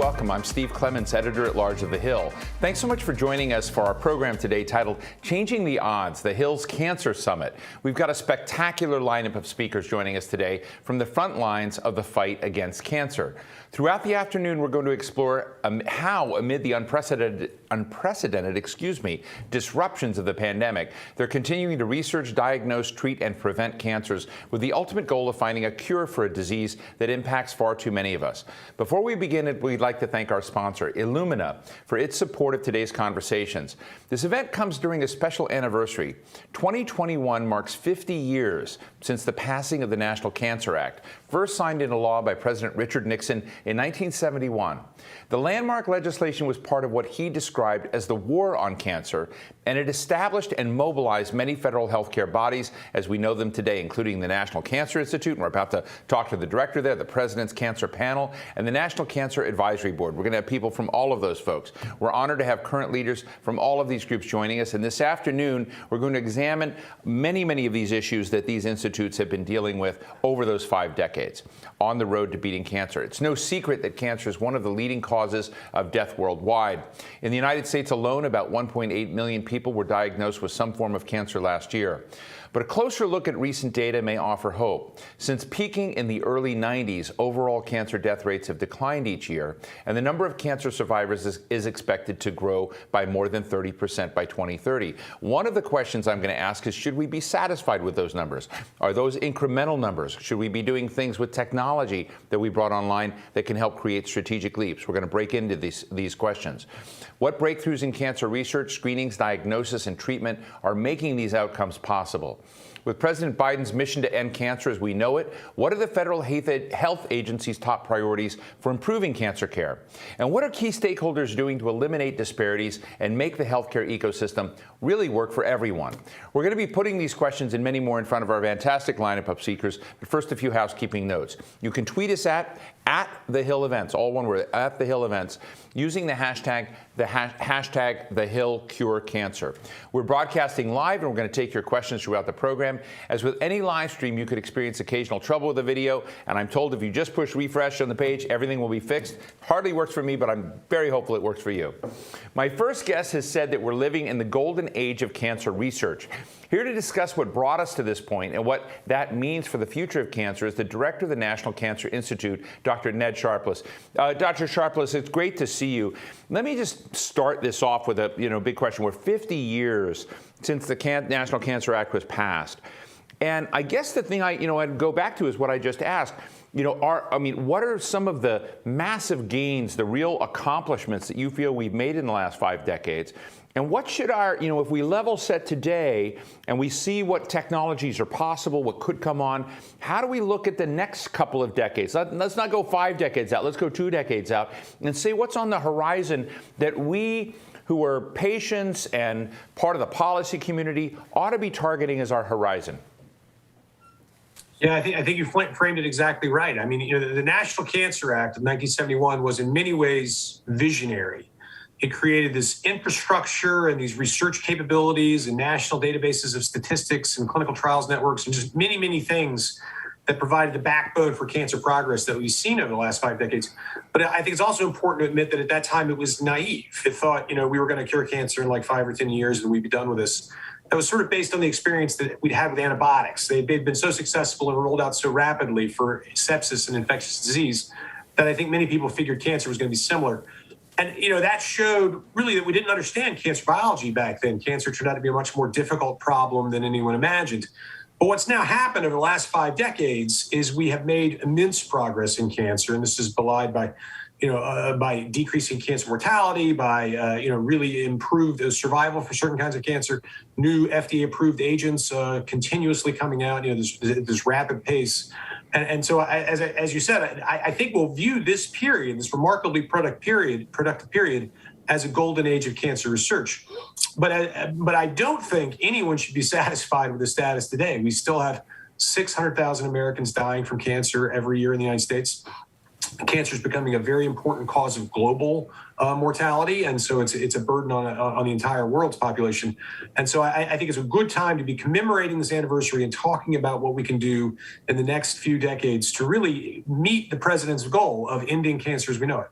welcome. I'm Steve Clements, editor-at-large of The Hill. Thanks so much for joining us for our program today titled Changing the Odds, The Hill's Cancer Summit. We've got a spectacular lineup of speakers joining us today from the front lines of the fight against cancer. Throughout the afternoon, we're going to explore how, amid the unprecedented disruptions of the pandemic, they're continuing to research, diagnose, treat, and prevent cancers with the ultimate goal of finding a cure for a disease that impacts far too many of us. Before we begin, we'd like to thank our sponsor, Illumina, for its support of today's conversations. This event comes during a special anniversary. 2021 marks 50 years since the passing of the National Cancer Act, first signed into law by President Richard Nixon in 1971. The landmark legislation was part of what he described as the war on cancer, and it established and mobilized many federal healthcare bodies as we know them today, including the National Cancer Institute, and we're about to talk to the director there, the President's Cancer Panel, and the National Cancer Advisory Board. We're going to have people from all of those folks. We're honored to have current leaders from all of these groups joining us, and this afternoon we're going to examine many of these issues that these institutes have been dealing with over those 5 decades on the road to beating cancer. It's no secret that cancer is one of the leading causes of death worldwide. In the United States alone, about 1.8 million people were diagnosed with some form of cancer last year. But a closer look at recent data may offer hope. Since peaking in the early 90s, overall cancer death rates have declined each year, and the number of cancer survivors is expected to grow by more than 30% by 2030. One of the questions I'm going to ask is, should we be satisfied with those numbers? Are those incremental numbers? Should we be doing things with technology that we brought online that can help create strategic leaps? We're going to break into these questions. What breakthroughs in cancer research, screenings, diagnosis, and treatment are making these outcomes possible? With President Biden's mission to end cancer as we know it, what are the federal health agency's top priorities for improving cancer care? And what are key stakeholders doing to eliminate disparities and make the healthcare ecosystem really work for everyone? We're going to be putting these questions and many more in front of our fantastic lineup of speakers, but first a few housekeeping notes. You can tweet us at The Hill Events, all one word, at The Hill Events, using the hashtag #TheHillCureCancer. We're broadcasting live, and we're going to take your questions throughout the program. As with any live stream, you could experience occasional trouble with the video, and I'm told if you just push refresh on the page, everything will be fixed. Hardly works for me, but I'm very hopeful it works for you. My first guest has said that we're living in the golden age of cancer research. Here to discuss what brought us to this point and what that means for the future of cancer is the director of the National Cancer Institute, Dr. Ned Sharpless. Dr. Sharpless, it's great to see you. Let me just start this off with a big question. We're 50 years since the National Cancer Act was passed. And I guess the thing I'd go back to is what I just asked. What are some of the massive gains, the real accomplishments that you feel we've made in the last 5 decades? And what should if we level set today and we see what technologies are possible, what could come on, how do we look at the next couple of decades? Let's not go 5 decades out, let's go 2 decades out and say what's on the horizon that we who are patients and part of the policy community ought to be targeting as our horizon. Yeah, I think you framed it exactly right. I mean, the National Cancer Act of 1971 was in many ways visionary. It created this infrastructure and these research capabilities and national databases of statistics and clinical trials networks and just many things that provided the backbone for cancer progress that we've seen over the last 5 decades. But I think it's also important to admit that at that time it was naive. It thought, we were going to cure cancer in like 5 or 10 years and we'd be done with this. That was sort of based on the experience that we'd had with antibiotics. They'd been so successful and rolled out so rapidly for sepsis and infectious disease that I think many people figured cancer was going to be similar. And, that showed really that we didn't understand cancer biology back then. Cancer turned out to be a much more difficult problem than anyone imagined. But what's now happened over the last 5 decades is we have made immense progress in cancer, and this is belied by decreasing cancer mortality, by really improved survival for certain kinds of cancer, new FDA-approved agents continuously coming out, this rapid pace. And so, as you said, I think we'll view this period, this remarkably productive period, as a golden age of cancer research. But I don't think anyone should be satisfied with the status today. We still have 600,000 Americans dying from cancer every year in the United States. Cancer is becoming a very important cause of global mortality, and so it's a burden on the entire world's population. And so I think it's a good time to be commemorating this anniversary and talking about what we can do in the next few decades to really meet the president's goal of ending cancer as we know it.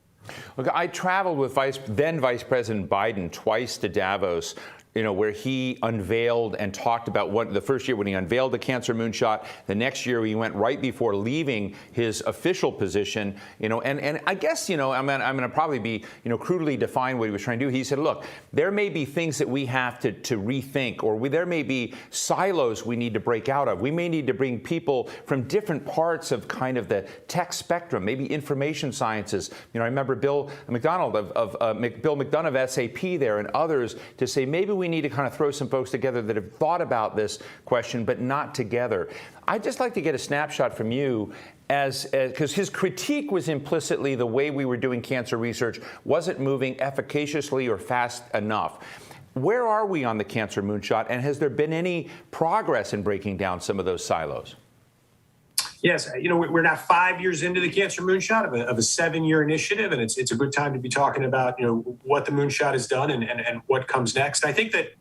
Look, I traveled with then Vice President Biden twice to Davos, where he unveiled and talked about the first year when he unveiled the cancer moonshot. The next year he went right before leaving his official position, and I guess, I'm going to probably be, crudely define what he was trying to do. He said, look, there may be things that we have to rethink, or there may be silos we need to break out of. We may need to bring people from different parts of kind of the tech spectrum, maybe information sciences. I remember Bill McDonough of SAP there and others to say maybe we need to kind of throw some folks together that have thought about this question, but not together. I'd just like to get a snapshot from you because his critique was implicitly the way we were doing cancer research wasn't moving efficaciously or fast enough. Where are we on the cancer moonshot, and has there been any progress in breaking down some of those silos? Yes, we're now 5 years into the cancer moonshot of a 7-year initiative, and it's a good time to be talking about what the moonshot has done and what comes next. I think that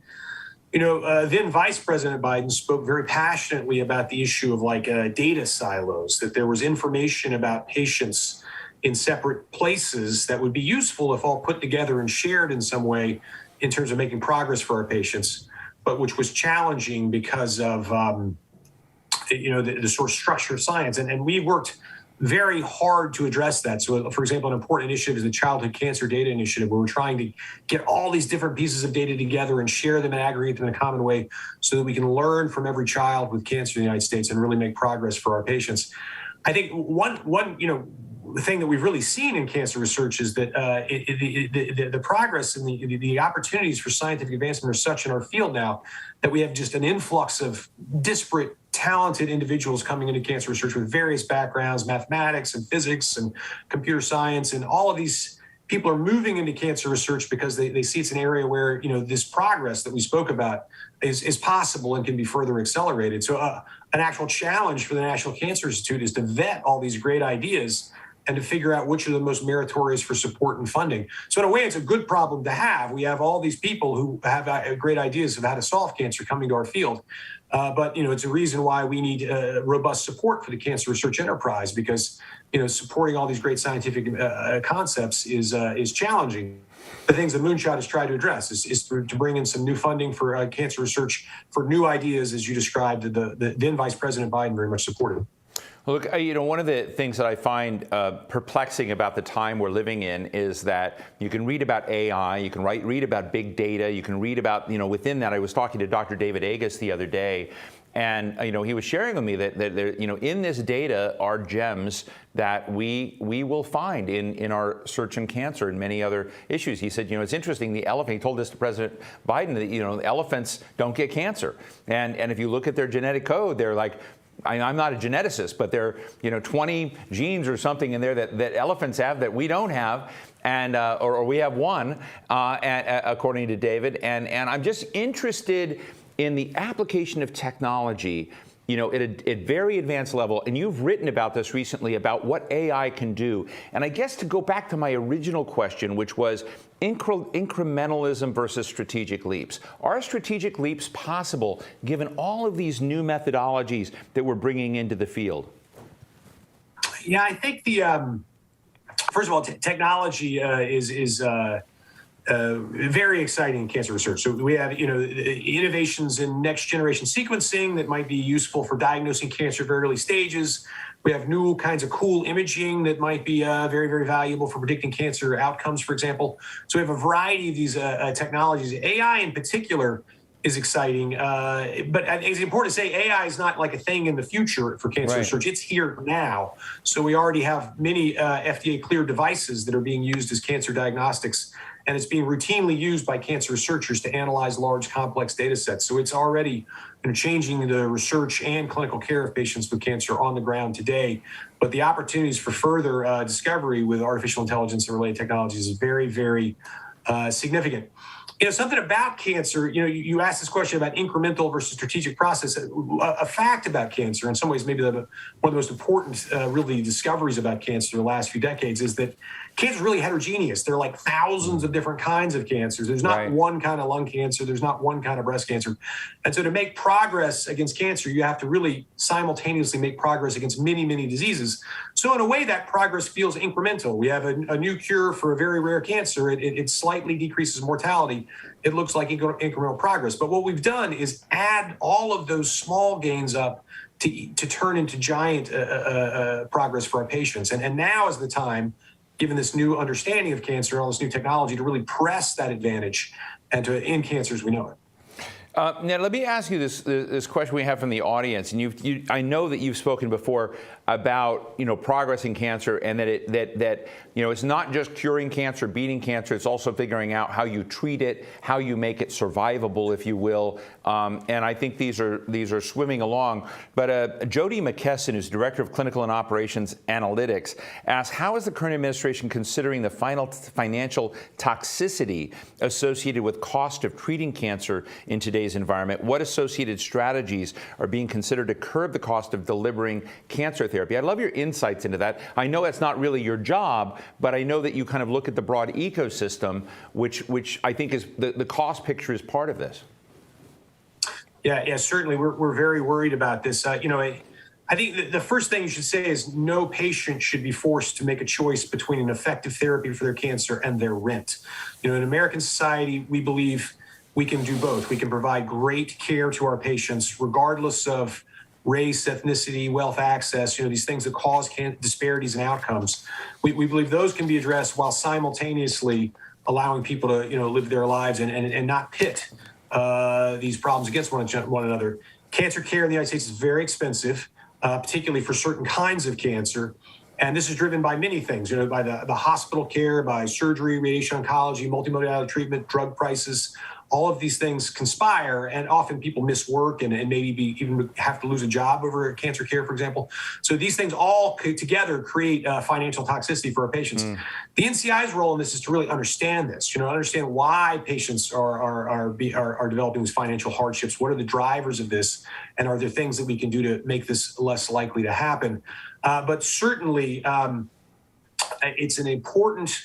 then Vice President Biden spoke very passionately about the issue of data silos, that there was information about patients in separate places that would be useful if all put together and shared in some way in terms of making progress for our patients, but which was challenging because of the sort of structure of science. And we worked very hard to address that. So, for example, an important initiative is the Childhood Cancer Data Initiative, where we're trying to get all these different pieces of data together and share them and aggregate them in a common way so that we can learn from every child with cancer in the United States and really make progress for our patients. I think one thing that we've really seen in cancer research is that the progress and the opportunities for scientific advancement are such in our field now that we have just an influx of disparate, talented individuals coming into cancer research with various backgrounds, mathematics and physics and computer science, and all of these people are moving into cancer research because they see it's an area where this progress that we spoke about is possible and can be further accelerated. So an actual challenge for the National Cancer Institute is to vet all these great ideas and to figure out which are the most meritorious for support and funding. So in a way, it's a good problem to have. We have all these people who have great ideas of how to solve cancer coming to our field. But it's a reason why we need robust support for the cancer research enterprise, because supporting all these great scientific concepts is challenging. The things that Moonshot has tried to address is to bring in some new funding for cancer research for new ideas, as you described, the then Vice President Biden very much supported. Look, one of the things that I find perplexing about the time we're living in is that you can read about AI, you can read about big data, you can read about, within that. I was talking to Dr. David Agus the other day, and he was sharing with me that in this data are gems that we will find in our search in cancer and many other issues. He said, it's interesting, the elephant, he told this to President Biden, that elephants don't get cancer, and if you look at their genetic code, they're like, I'm not a geneticist, but there are 20 genes or something in there that elephants have that we don't have, and or we have one, according to David. And I'm just interested in the application of technology, at a very advanced level. And you've written about this recently, about what AI can do. And I guess to go back to my original question, which was incrementalism versus strategic leaps. Are strategic leaps possible given all of these new methodologies that we're bringing into the field? Yeah, I think first of all, technology is very exciting in cancer research. So we have, innovations in next generation sequencing that might be useful for diagnosing cancer at very early stages. We have new kinds of cool imaging that might be very, very valuable for predicting cancer outcomes, for example. So we have a variety of these technologies. AI in particular is exciting, but it's important to say AI is not like a thing in the future for cancer research. It's here now. So we already have many FDA-cleared devices that are being used as cancer diagnostics, and it's being routinely used by cancer researchers to analyze large, complex data sets. So it's already changing the research and clinical care of patients with cancer on the ground today. But the opportunities for further discovery with artificial intelligence and related technologies is very, very significant. Something about cancer, you asked this question about incremental versus strategic process. A fact about cancer, in some ways maybe one of the most important really discoveries about cancer in the last few decades, is that cancer is really heterogeneous. There are like thousands of different kinds of cancers. There's not one kind of lung cancer. There's not one kind of breast cancer. And so to make progress against cancer, you have to really simultaneously make progress against many, many diseases. So in a way, that progress feels incremental. We have a new cure for a very rare cancer. It slightly decreases mortality. It looks like incremental progress. But what we've done is add all of those small gains up to turn into giant progress for our patients. And now is the time, given this new understanding of cancer, all this new technology, to really press that advantage and to end cancer as we know it. Now, let me ask you this question we have from the audience, and I know that you've spoken before about progress in cancer, and that it's not just curing cancer, beating cancer. It's also figuring out how you treat it, how you make it survivable, if you will. And I think these are swimming along. But Jody McKesson, who's Director of Clinical and Operations Analytics, asked, how is the current administration considering the financial toxicity associated with cost of treating cancer in today's environment? What associated strategies are being considered to curb the cost of delivering cancer therapy? I'd love your insights into that. I know that's not really your job, but I know that you kind of look at the broad ecosystem, which I think is the cost picture is part of this. Yeah, certainly. We're very worried about this. I think the first thing you should say is no patient should be forced to make a choice between an effective therapy for their cancer and their rent. In American society, we believe we can do both. We can provide great care to our patients, regardless of race, ethnicity, wealth, access, these things that cause disparities in outcomes. We believe those can be addressed while simultaneously allowing people to, live their lives and not pit these problems against one another. Cancer care in the United States is very expensive, particularly for certain kinds of cancer. And this is driven by many things, by the hospital care, by surgery, radiation oncology, multimodality treatment, drug prices. All of these things conspire, and often people miss work and maybe even have to lose a job over cancer care, for example. So these things all together create financial toxicity for our patients. The NCI's role in this is to really understand this, understand why patients are developing these financial hardships. What are the drivers of this? And are there things that we can do to make this less likely to happen? But certainly, it's an important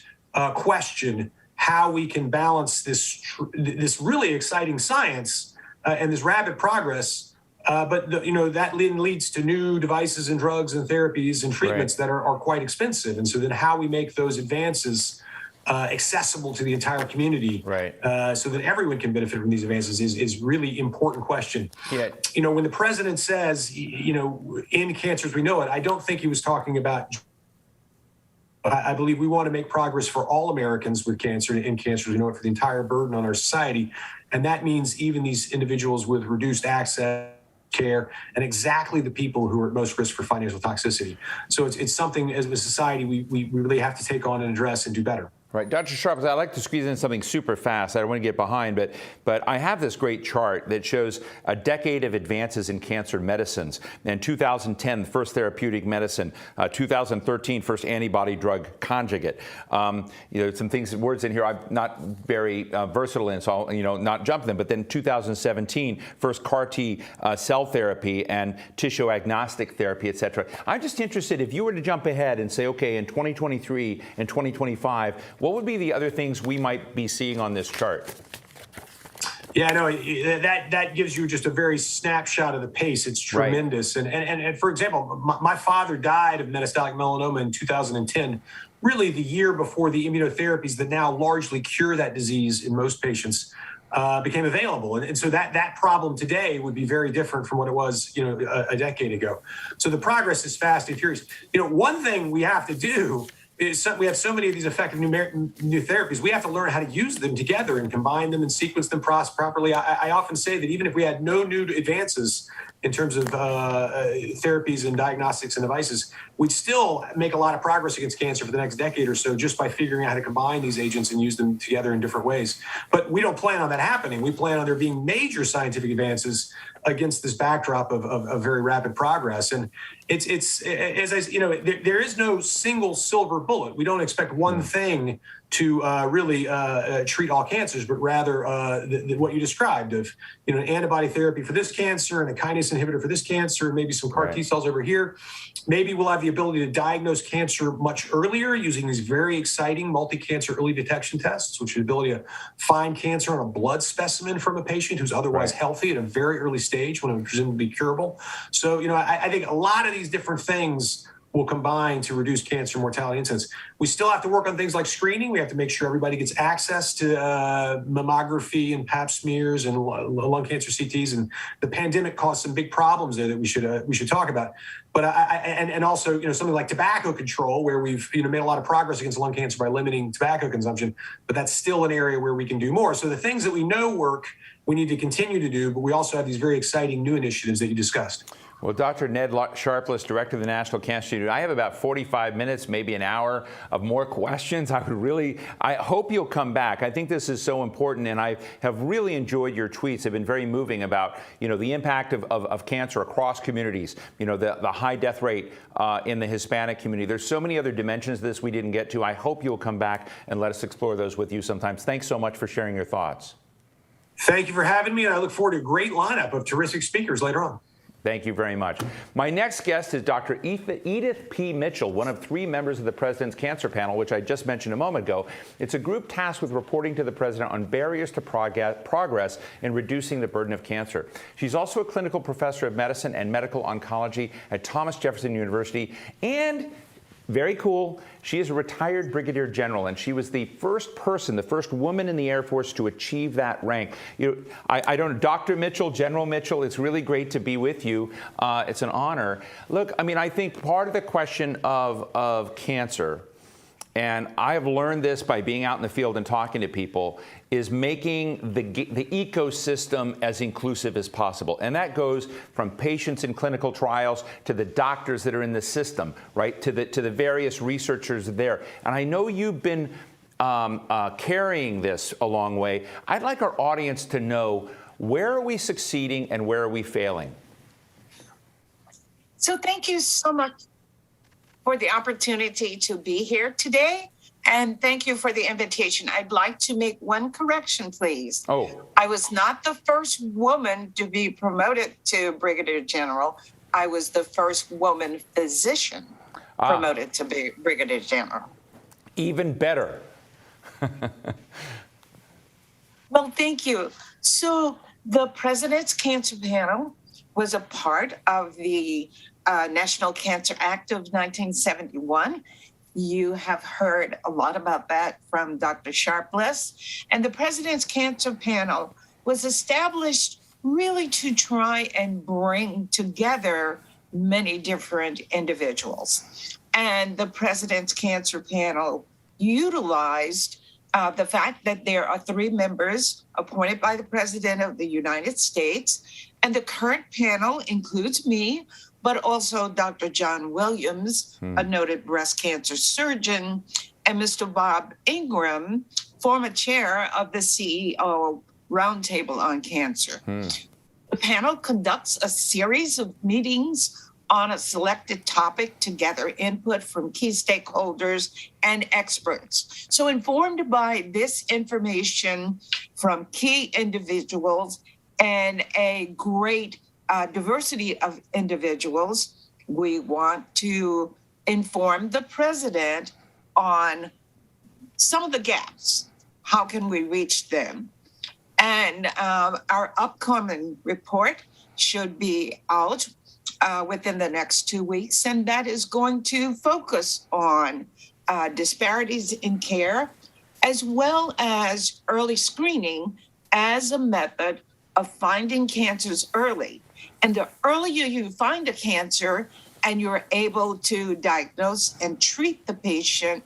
question how we can balance this really exciting science and this rapid progress, but that leads to new devices and drugs and therapies and treatments that are quite expensive. And so then how we make those advances accessible to the entire community, so that everyone can benefit from these advances is really important question. Yeah. When the president says, end cancer as we know it, I don't think he was talking about. I believe we want to make progress for all Americans with cancer and end cancer, we know it, for the entire burden on our society. And that means even these individuals with reduced access to care and exactly the people who are at most risk for financial toxicity. So it's something as a society we really have to take on and address and do better. Right. Dr. Sharp, I'd like to squeeze in something super fast. I don't want to get behind, but I have this great chart that shows a decade of advances in cancer medicines. In 2010, the first therapeutic medicine, 2013, first antibody drug conjugate. Some things, words in here I'm not very versatile in, so I'll not jump them. But then 2017, first CAR T cell therapy and tissue agnostic therapy, et cetera. I'm just interested, if you were to jump ahead and say, okay, in 2023 and 2025, what would be the other things we might be seeing on this chart? Yeah, no, that gives you just a very snapshot of the pace. It's tremendous. Right. And for example, my father died of metastatic melanoma in 2010, really the year before the immunotherapies that now largely cure that disease in most patients became available. And so that problem today would be very different from what it was, a decade ago. So the progress is fast and furious. One thing we have to do is we have so many of these effective new therapies. We have to learn how to use them together and combine them and sequence them properly. I often say that even if we had no new advances in terms of therapies and diagnostics and devices, we'd still make a lot of progress against cancer for the next decade or so just by figuring out how to combine these agents and use them together in different ways. But we don't plan on that happening. We plan on there being major scientific advances against this backdrop of very rapid progress. And it's as there is no single silver bullet. We don't expect one thing to really treat all cancers, but rather what you described of, an antibody therapy for this cancer and a kinase inhibitor for this cancer, and maybe some CAR T cells over here. Maybe we'll have the ability to diagnose cancer much earlier using these very exciting multi-cancer early detection tests, which is the ability to find cancer on a blood specimen from a patient who's otherwise healthy at a very early stage when it would presumably be curable. So, I think a lot of these different things will combine to reduce cancer mortality incidence. We still have to work on things like screening. We have to make sure everybody gets access to mammography and pap smears and lung cancer CTs. And the pandemic caused some big problems there that we should talk about. But and also, something like tobacco control, where we've made a lot of progress against lung cancer by limiting tobacco consumption. But that's still an area where we can do more. So the things that we know work, we need to continue to do. But we also have these very exciting new initiatives that you discussed. Well, Dr. Ned Sharpless, Director of the National Cancer Institute, I have about 45 minutes, maybe an hour of more questions. I hope you'll come back. I think this is so important, and I have really enjoyed your tweets. They've been very moving about, the impact of cancer across communities, the high death rate in the Hispanic community. There's so many other dimensions of this we didn't get to. I hope you'll come back and let us explore those with you sometimes. Thanks so much for sharing your thoughts. Thank you for having me, and I look forward to a great lineup of terrific speakers later on. Thank you very much. My next guest is Dr. Edith P. Mitchell, one of 3 members of the President's Cancer Panel, which I just mentioned a moment ago. It's a group tasked with reporting to the President on barriers to progress in reducing the burden of cancer. She's also a clinical professor of medicine and medical oncology at Thomas Jefferson University, and very cool, she is a retired brigadier general, and she was the first woman in the Air Force to achieve that rank. I don't know, Dr. Mitchell, General Mitchell, it's really great to be with you. It's an honor. Look, I think part of the question of cancer, and I have learned this by being out in the field and talking to people, is making the ecosystem as inclusive as possible. And that goes from patients in clinical trials to the doctors that are in the system, right, to the various researchers there. And I know you've been carrying this a long way. I'd like our audience to know, where are we succeeding and where are we failing? So thank you so much for the opportunity to be here today. And thank you for the invitation. I'd like to make one correction, please. Oh. I was not the first woman to be promoted to Brigadier General. I was the first woman physician promoted to be Brigadier General. Even better. Well, thank you. So the President's Cancer Panel was a part of the National Cancer Act of 1971. You have heard a lot about that from Dr. Sharpless. And the President's Cancer Panel was established really to try and bring together many different individuals. And the President's Cancer Panel utilized the fact that there are 3 members appointed by the President of the United States. And the current panel includes me, but also Dr. John Williams, a noted breast cancer surgeon, and Mr. Bob Ingram, former chair of the CEO Roundtable on Cancer. The panel conducts a series of meetings on a selected topic to gather input from key stakeholders and experts. So informed by this information from key individuals and a great diversity of individuals, we want to inform the President on some of the gaps. How can we reach them? And our upcoming report should be out within the next 2 weeks, and that is going to focus on disparities in care, as well as early screening as a method of finding cancers early. And the earlier you find a cancer and you're able to diagnose and treat the patient,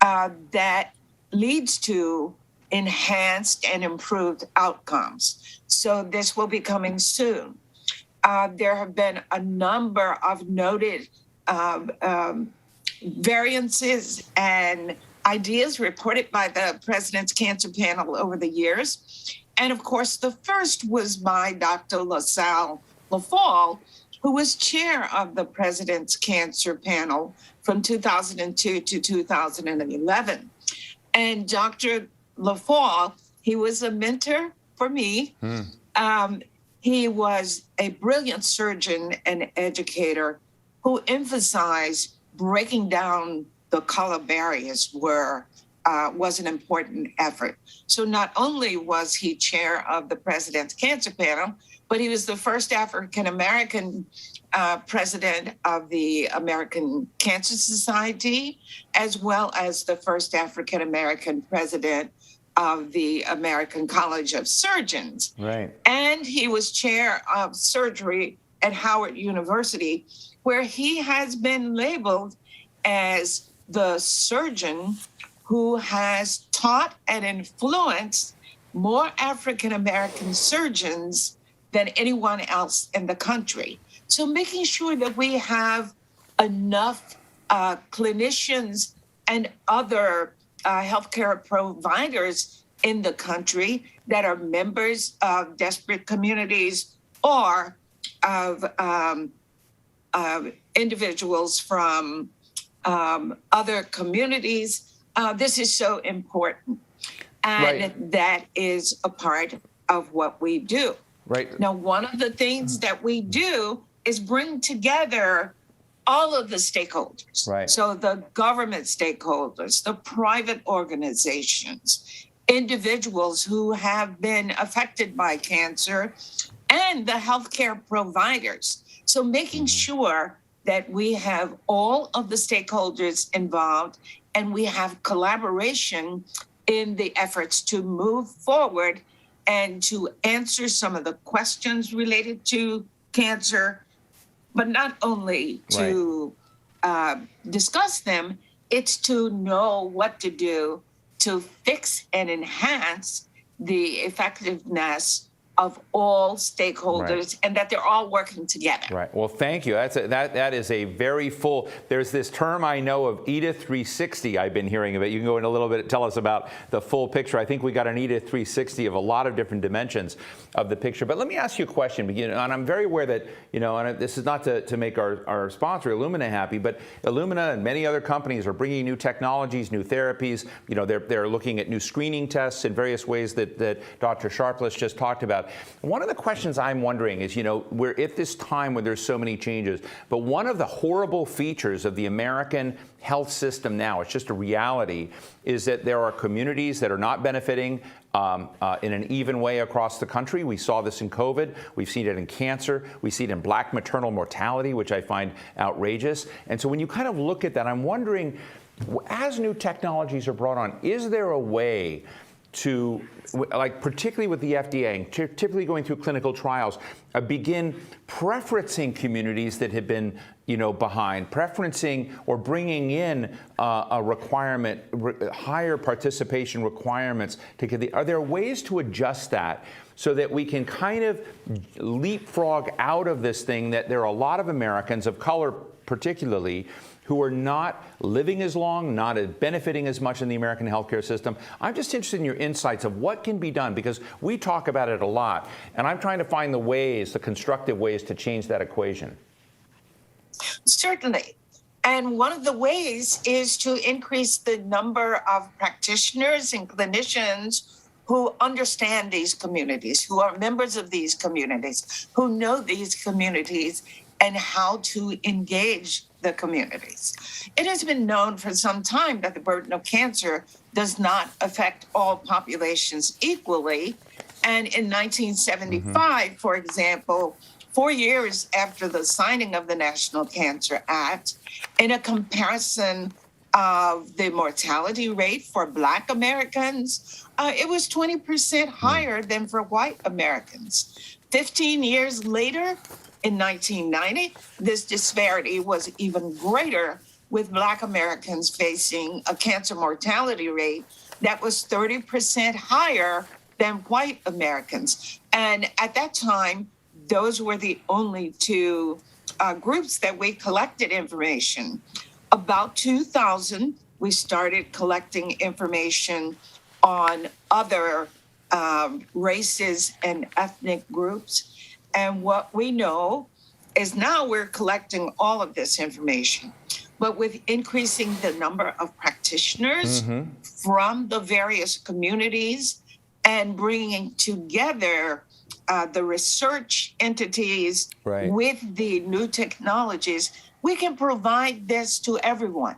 that leads to enhanced and improved outcomes. So this will be coming soon. There have been a number of noted variances and ideas reported by the President's Cancer Panel over the years. And of course, the first was by Dr. LaSalle Lafall, who was chair of the President's Cancer Panel from 2002 to 2011. And Dr. LaFalle, he was a mentor for me. He was a brilliant surgeon and educator who emphasized breaking down the color barriers was an important effort. So not only was he chair of the President's Cancer Panel, but he was the first African-American president of the American Cancer Society, as well as the first African-American president of the American College of Surgeons. Right. And he was chair of surgery at Howard University, where he has been labeled as the surgeon who has taught and influenced more African-American surgeons than anyone else in the country. So making sure that we have enough clinicians and other healthcare providers in the country that are members of desperate communities or of individuals from other communities. This is so important. And that is a part of what we do. Right. Now, one of the things that we do is bring together all of the stakeholders. Right. So the government stakeholders, the private organizations, individuals who have been affected by cancer, and the healthcare providers. So making sure that we have all of the stakeholders involved and we have collaboration in the efforts to move forward and to answer some of the questions related to cancer, but not only to discuss them, it's to know what to do to fix and enhance the effectiveness of all stakeholders, and that they're all working together. Right. Well, thank you. That is a very full. There's this term I know of, EDA 360. I've been hearing of it. You can go in a little bit. Tell us about the full picture. I think we got an EDA 360 of a lot of different dimensions of the picture. But let me ask you a question. And I'm very aware that and this is not to make our sponsor Illumina happy, but Illumina and many other companies are bringing new technologies, new therapies. They're looking at new screening tests in various ways that Dr. Sharpless just talked about. One of the questions I'm wondering is, we're at this time where there's so many changes, but one of the horrible features of the American health system now, it's just a reality, is that there are communities that are not benefiting in an even way across the country. We saw this in COVID. We've seen it in cancer. We see it in Black maternal mortality, which I find outrageous. And so when you kind of look at that, I'm wondering, as new technologies are brought on, is there a way to, particularly with the FDA, typically going through clinical trials, begin preferencing communities that have been, behind, preferencing or bringing in a requirement, higher participation requirements? Are there ways to adjust that so that we can kind of leapfrog out of this thing that there are a lot of Americans of color particularly who are not living as long, not benefiting as much in the American healthcare system? I'm just interested in your insights of what can be done, because we talk about it a lot, and I'm trying to find the constructive ways to change that equation. Certainly. And one of the ways is to increase the number of practitioners and clinicians who understand these communities, who are members of these communities, who know these communities and how to engage the communities. It has been known for some time that the burden of cancer does not affect all populations equally. And in 1975, for example, 4 years after the signing of the National Cancer Act, in a comparison of the mortality rate for Black Americans, it was 20% higher than for white Americans. 15 years later, in 1990, this disparity was even greater, with Black Americans facing a cancer mortality rate that was 30% higher than white Americans. And at that time, those were the only two groups that we collected information. About 2000, we started collecting information on other races and ethnic groups. And what we know is now we're collecting all of this information. but with increasing the number of practitioners from the various communities and bringing together the research entities with the new technologies, we can provide this to everyone.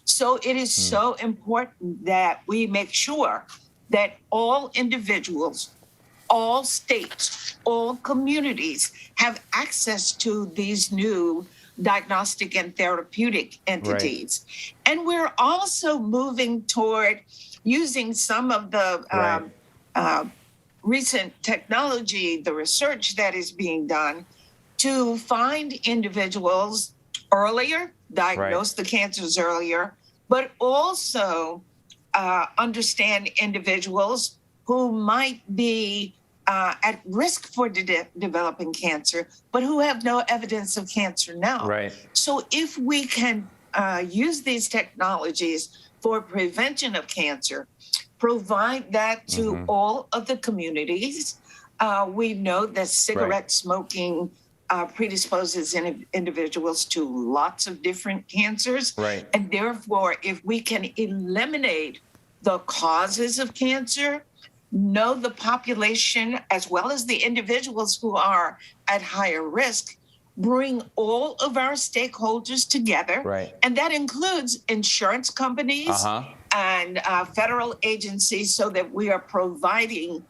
So it is so important that we make sure that all individuals, all states, all communities have access to these new diagnostic and therapeutic entities. And we're also moving toward using some of the recent technology, the research that is being done to find individuals earlier, diagnose the cancers earlier, but also understand individuals who might be at risk for developing cancer, but who have no evidence of cancer now. So if we can use these technologies for prevention of cancer, provide that to all of the communities. We know that cigarette smoking predisposes individuals to lots of different cancers. And therefore, if we can eliminate the causes of cancer, know the population as well as the individuals who are at higher risk, bring all of our stakeholders together. And that includes insurance companies and federal agencies, so that we are providing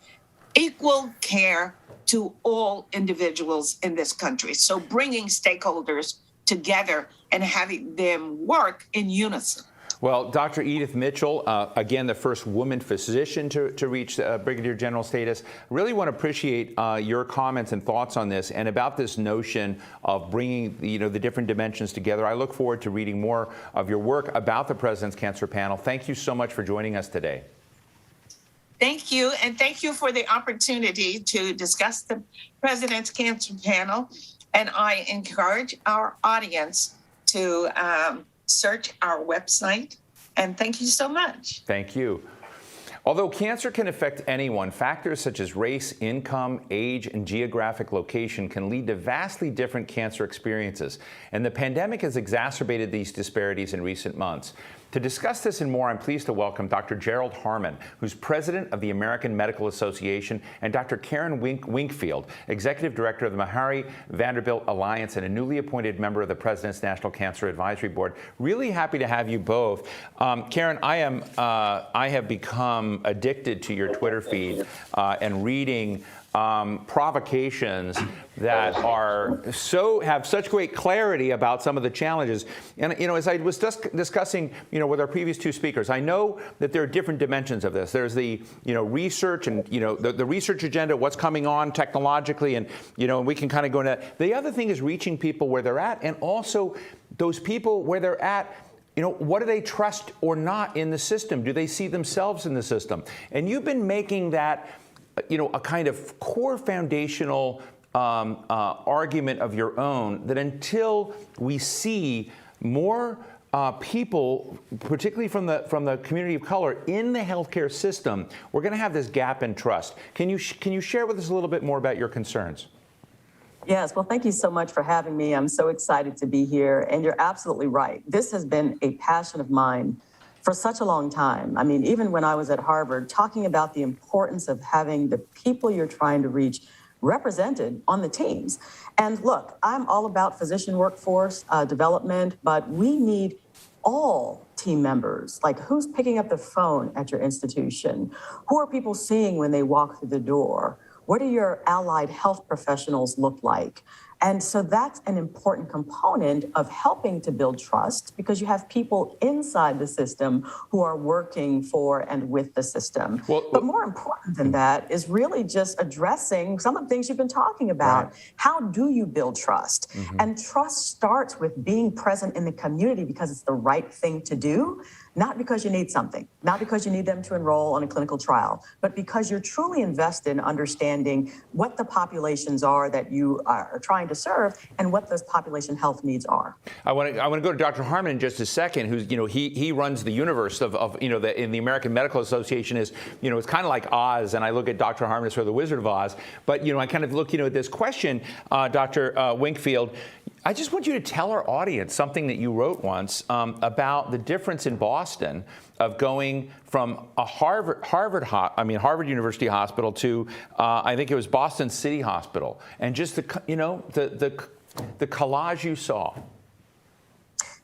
equal care to all individuals in this country. So bringing stakeholders together and having them work in unison. Well, Dr. Edith Mitchell, again, the first woman physician to reach Brigadier General status. Really want to appreciate your comments and thoughts on this and about this notion of bringing the different dimensions together. I look forward to reading more of your work about the President's Cancer Panel. Thank you so much for joining us today. Thank you, and thank you for the opportunity to discuss the President's Cancer Panel. And I encourage our audience to search our website. And thank you so much. Thank you. Although cancer can affect anyone, factors such as race, income, age, and geographic location can lead to vastly different cancer experiences. And the pandemic has exacerbated these disparities in recent months. To discuss this and more, I'm pleased to welcome Dr. Gerald Harmon, who's president of the American Medical Association, and Dr. Karen Winkfield, executive director of the Meharry Vanderbilt Alliance and a newly appointed member of the President's National Cancer Advisory Board. Really happy to have you both. Karen, I have become addicted to your Twitter feed and reading provocations that have such great clarity about some of the challenges. And as I was discussing, with our previous two speakers, I know that there are different dimensions of this. There's the research and the research agenda, what's coming on technologically, and we can kind of go into that. The other thing is reaching people where they're at, and also those people where they're at. What do they trust or not in the system? Do they see themselves in the system? And you've been making that a kind of core foundational argument of your own, that until we see more people, particularly from the community of color, in the healthcare system, we're going to have this gap in trust. Can you share with us a little bit more about your concerns? Yes, well, thank you so much for having me. I'm so excited to be here. And you're absolutely right. This has been a passion of mine for such a long time. I mean, even when I was at Harvard, talking about the importance of having the people you're trying to reach represented on the teams. And look, I'm all about physician workforce development, but we need all team members. Like, who's picking up the phone at your institution? Who are people seeing when they walk through the door? What do your allied health professionals look like? And so that's an important component of helping to build trust, because you have people inside the system who are working for and with the system. But more important than that is really just addressing some of the things you've been talking about. Right. How do you build trust? Mm-hmm. And trust starts with being present in the community because it's the right thing to do, not because you need something, not because you need them to enroll on a clinical trial, but because you're truly invested in understanding what the populations are that you are trying to serve and what those population health needs are. I want to go to Dr. Harmon in just a second, who's, he runs the universe of in the American Medical Association is, it's kind of like Oz, and I look at Dr. Harmon as sort of the Wizard of Oz, but, I kind of look, at this question, Dr. Winkfield, I just want you to tell our audience something that you wrote once about the difference in Boston of going from a Harvard University Hospital to I think it was Boston City Hospital, and just the collage you saw.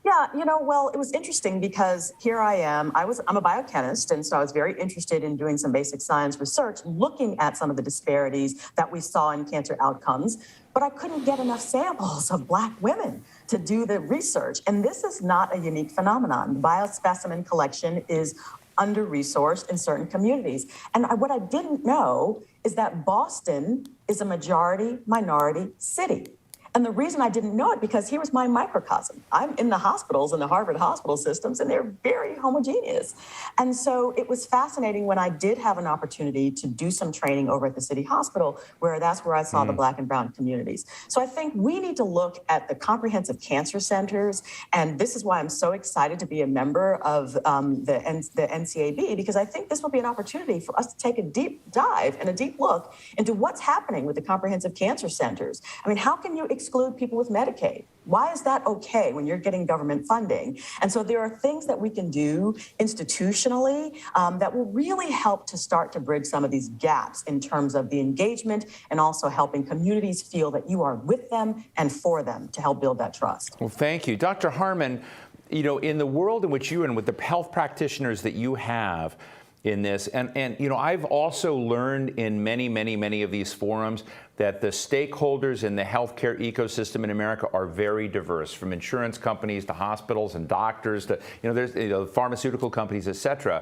Yeah, well, it was interesting because here I am. I'm a biochemist, and so I was very interested in doing some basic science research, looking at some of the disparities that we saw in cancer outcomes, but I couldn't get enough samples of Black women to do the research. And this is not a unique phenomenon. The biospecimen collection is under-resourced in certain communities. And what I didn't know is that Boston is a majority-minority city. And the reason I didn't know it, because here was my microcosm. I'm in the hospitals, in the Harvard hospital systems, and they're very homogeneous. And so it was fascinating when I did have an opportunity to do some training over at the city hospital, that's where I saw the Black and brown communities. So I think we need to look at the comprehensive cancer centers. And this is why I'm so excited to be a member of the NCAB, because I think this will be an opportunity for us to take a deep dive and a deep look into what's happening with the comprehensive cancer centers. I mean, how can you exclude people with Medicaid? Why is that okay when you're getting government funding? And so there are things that we can do institutionally that will really help to start to bridge some of these gaps in terms of the engagement and also helping communities feel that you are with them and for them to help build that trust. Well, thank you. Dr. Harmon, in the world in which you're in, with the health practitioners that you have in this, and I've also learned in many of these forums that the stakeholders in the healthcare ecosystem in America are very diverse, from insurance companies to hospitals and doctors to there's pharmaceutical companies, et cetera.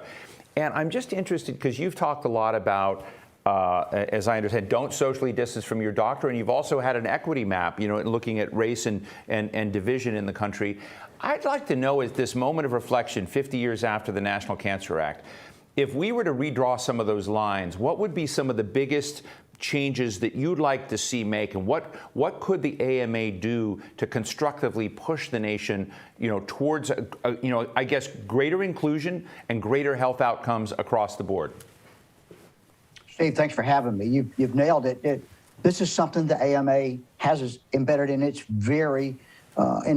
And I'm just interested because you've talked a lot about, as I understand, don't socially distance from your doctor, and you've also had an equity map, looking at race and division in the country. I'd like to know, at this moment of reflection, 50 years after the National Cancer Act, if we were to redraw some of those lines, what would be some of the biggest changes that you'd like to see make, and what could the AMA do to constructively push the nation, towards I guess greater inclusion and greater health outcomes across the board? Steve, thanks for having me. You've nailed it. This is something the AMA has embedded in its in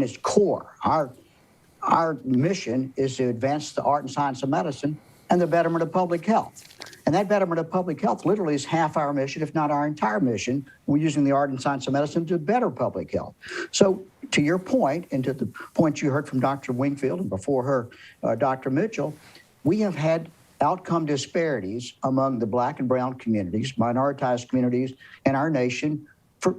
its core. Our mission is to advance the art and science of medicine and the betterment of public health. And that betterment of public health literally is half our mission, if not our entire mission. We're using the art and science of medicine to better public health. So to your point, and to the point you heard from Dr. Wingfield and before her, Dr. Mitchell, we have had outcome disparities among the Black and brown communities, minoritized communities in our nation for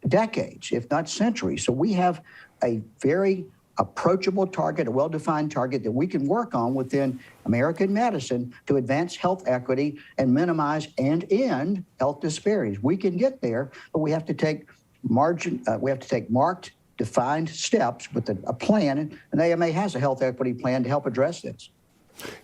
decades, if not centuries. So we have a very approachable target, a well-defined target that we can work on within American medicine to advance health equity and minimize and end health disparities. We can get there, but we have to take marked, defined steps with a plan, and AMA has a health equity plan to help address this.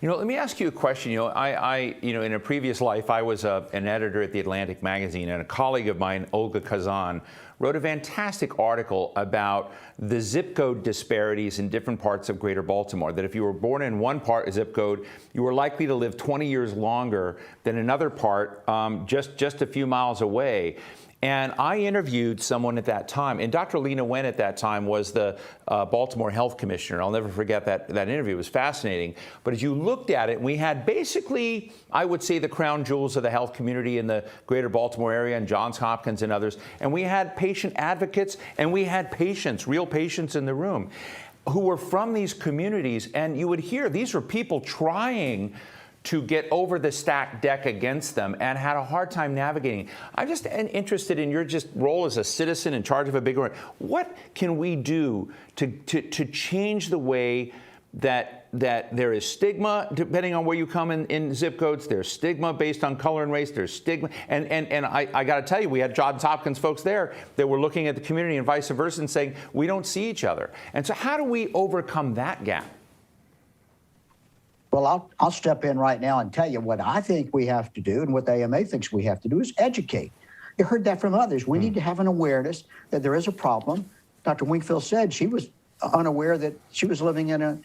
Let me ask you a question. In a previous life, I was an editor at the Atlantic magazine, and a colleague of mine, Olga Kazan, wrote a fantastic article about the zip code disparities in different parts of Greater Baltimore, that if you were born in one zip code, you were likely to live 20 years longer than another part just a few miles away. And I interviewed someone at that time, and Dr. Lena Wen at that time was the Baltimore Health Commissioner. I'll never forget that interview. It was fascinating. But as you looked at it, we had basically, I would say, the crown jewels of the health community in the greater Baltimore area, and Johns Hopkins and others. And we had patient advocates, and we had patients, real patients in the room, who were from these communities. And you would hear these were people trying to get over the stacked deck against them and had a hard time navigating. I'm just interested in your role as a citizen in charge of a big org. What can we do to change the way that there is stigma, depending on where you come in zip codes? There's stigma based on color and race. There's stigma. And I got to tell you, we had Johns Hopkins folks there that were looking at the community and vice versa and saying, we don't see each other. And so how do we overcome that gap? Well, I'll step in right now and tell you what I think we have to do, and what the AMA thinks we have to do is educate. You heard that from others. We need to have an awareness that there is a problem. Dr. Wingfield said she was unaware that she was living in a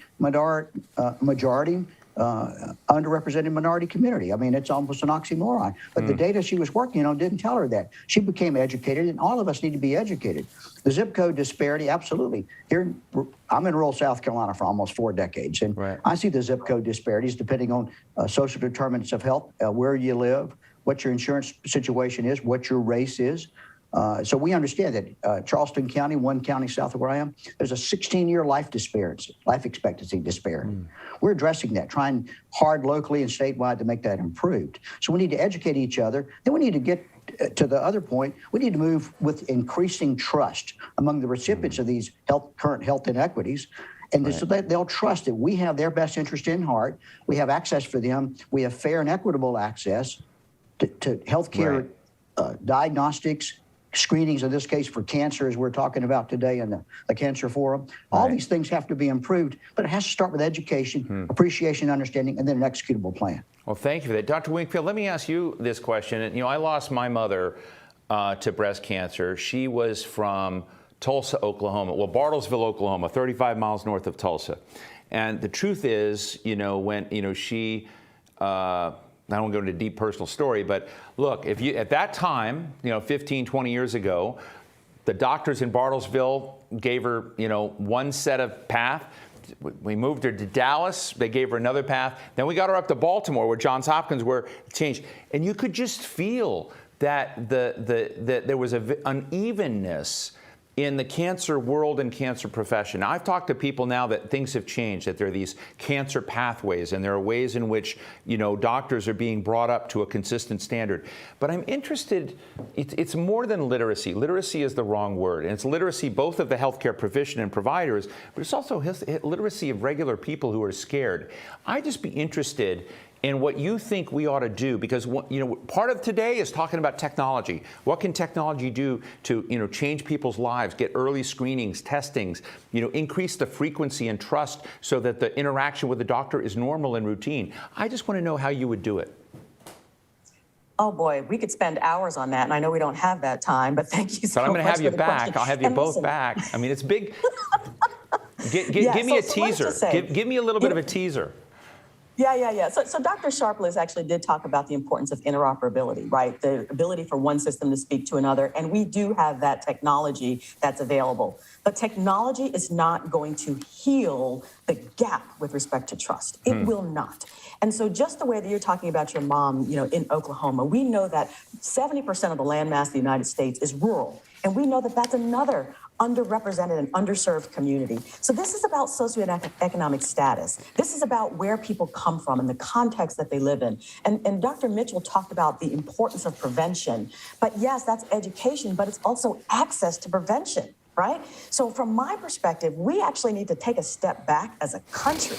majority underrepresented minority community. I mean, it's almost an oxymoron. But the data she was working on didn't tell her that. She became educated, and all of us need to be educated. The zip code disparity, absolutely. Here, I'm in rural South Carolina for almost 4 decades, and I see the zip code disparities depending on social determinants of health, where you live, what your insurance situation is, what your race is. So we understand that Charleston County, one county south of where I am, there's a 16-year life expectancy disparity. We're addressing that, trying hard locally and statewide to make that improved. So we need to educate each other. Then we need to get to the other point. We need to move with increasing trust among the recipients of these current health inequities. And so that they'll trust that we have their best interest in heart. We have access for them. We have fair and equitable access to health care diagnostics, screenings, in this case for cancer, as we're talking about today in the Cancer Forum. All these things have to be improved, but it has to start with education, appreciation, understanding, and then an executable plan. Well, thank you for that. Dr. Wingfield, let me ask you this question. And, I lost my mother to breast cancer. She was from Tulsa, Oklahoma. Well, Bartlesville, Oklahoma, 35 miles north of Tulsa. And the truth is, when, she, I don't want to go into a deep personal story, but look, if you, at that time, 15, 20 years ago, the doctors in Bartlesville gave her, one set of path. We moved her to Dallas. They gave her another path. Then we got her up to Baltimore, where Johns Hopkins, where it changed. And you could just feel that there was an unevenness in the cancer world and cancer profession. Now, I've talked to people now that things have changed, that there are these cancer pathways, and there are ways in which, doctors are being brought up to a consistent standard. But I'm interested, it's more than literacy. Literacy is the wrong word. And it's literacy both of the healthcare provision and providers, but it's also literacy of regular people who are scared. I'd just be interested in what you think we ought to do, because part of today is talking about technology. What can technology do to change people's lives, get early screenings, testings, increase the frequency and trust so that the interaction with the doctor is normal and routine? I just want to know how you would do it. Oh boy, we could spend hours on that, and I know we don't have that time, but thank you so much. But I'm going to have you back. Question. I'll have you And both listen, back. I mean, it's big. Give me a teaser. Give me a little bit of a teaser. Yeah. So Dr. Sharpless actually did talk about the importance of interoperability, right? The ability for one system to speak to another. And we do have that technology that's available. But technology is not going to heal the gap with respect to trust. It will not. And so just the way that you're talking about your mom, in Oklahoma, we know that 70% of the landmass of the United States is rural. And we know that that's another underrepresented and underserved community. So this is about socioeconomic status. This is about where people come from and the context that they live in. And Dr. Mitchell talked about the importance of prevention. But yes, that's education, but it's also access to prevention, right? So from my perspective, we actually need to take a step back as a country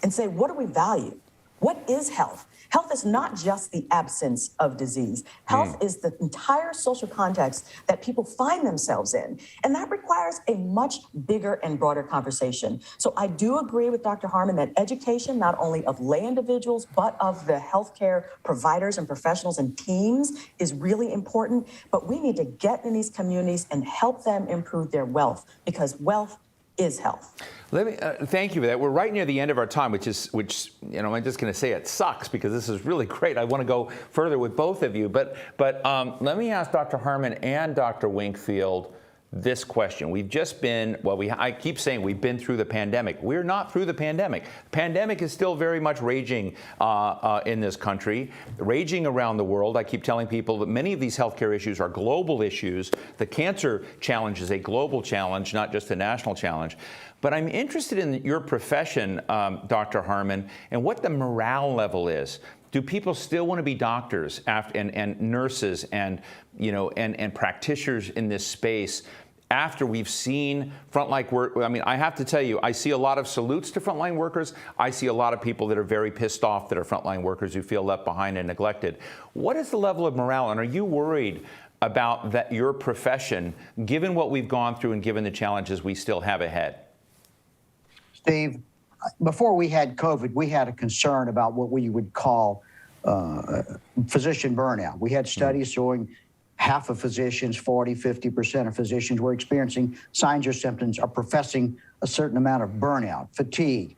and say, what do we value? What is health? Health is not just the absence of disease. Health is the entire social context that people find themselves in. And that requires a much bigger and broader conversation. So I do agree with Dr. Harmon that education, not only of lay individuals, but of the healthcare providers and professionals and teams is really important. But we need to get in these communities and help them improve their wealth, because wealth is health. Let me thank you for that. We're right near the end of our time, which I'm just going to say it sucks, because this is really great. I want to go further with both of you, but let me ask Dr. Harmon and Dr. Wingfield this question. We've just been, I keep saying we've been through the pandemic. We're not through the pandemic. The pandemic is still very much raging in this country, raging around the world. I keep telling people that many of these healthcare issues are global issues. The cancer challenge is a global challenge, not just a national challenge. But I'm interested in your profession, Dr. Harmon, and what the morale level is. Do people still want to be doctors and nurses and practitioners in this space after we've seen frontline work? I mean, I have to tell you, I see a lot of salutes to frontline workers. I see a lot of people that are very pissed off that are frontline workers who feel left behind and neglected. What is the level of morale, and are you worried about your profession, given what we've gone through and given the challenges we still have ahead? Steve, before we had COVID, we had a concern about what we would call physician burnout. We had studies showing half of physicians, 40, 50% of physicians were experiencing signs or symptoms or professing a certain amount of burnout, fatigue,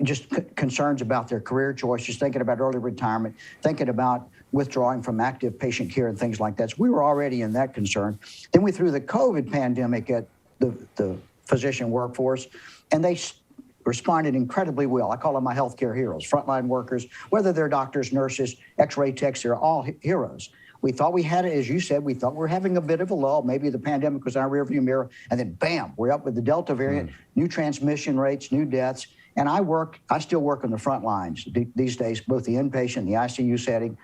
just concerns about their career choices, thinking about early retirement, thinking about withdrawing from active patient care and things like that. So we were already in that concern. Then we threw the COVID pandemic at the physician workforce, and they responded incredibly well. I call them my healthcare heroes, frontline workers, whether they're doctors, nurses, x-ray techs, they're all heroes. We thought we had it, as you said, we thought we were having a bit of a lull. Maybe the pandemic was in our rearview mirror, and then bam, we're up with the Delta variant, new transmission rates, new deaths. And I still work on the front lines these days, both the inpatient, the ICU setting,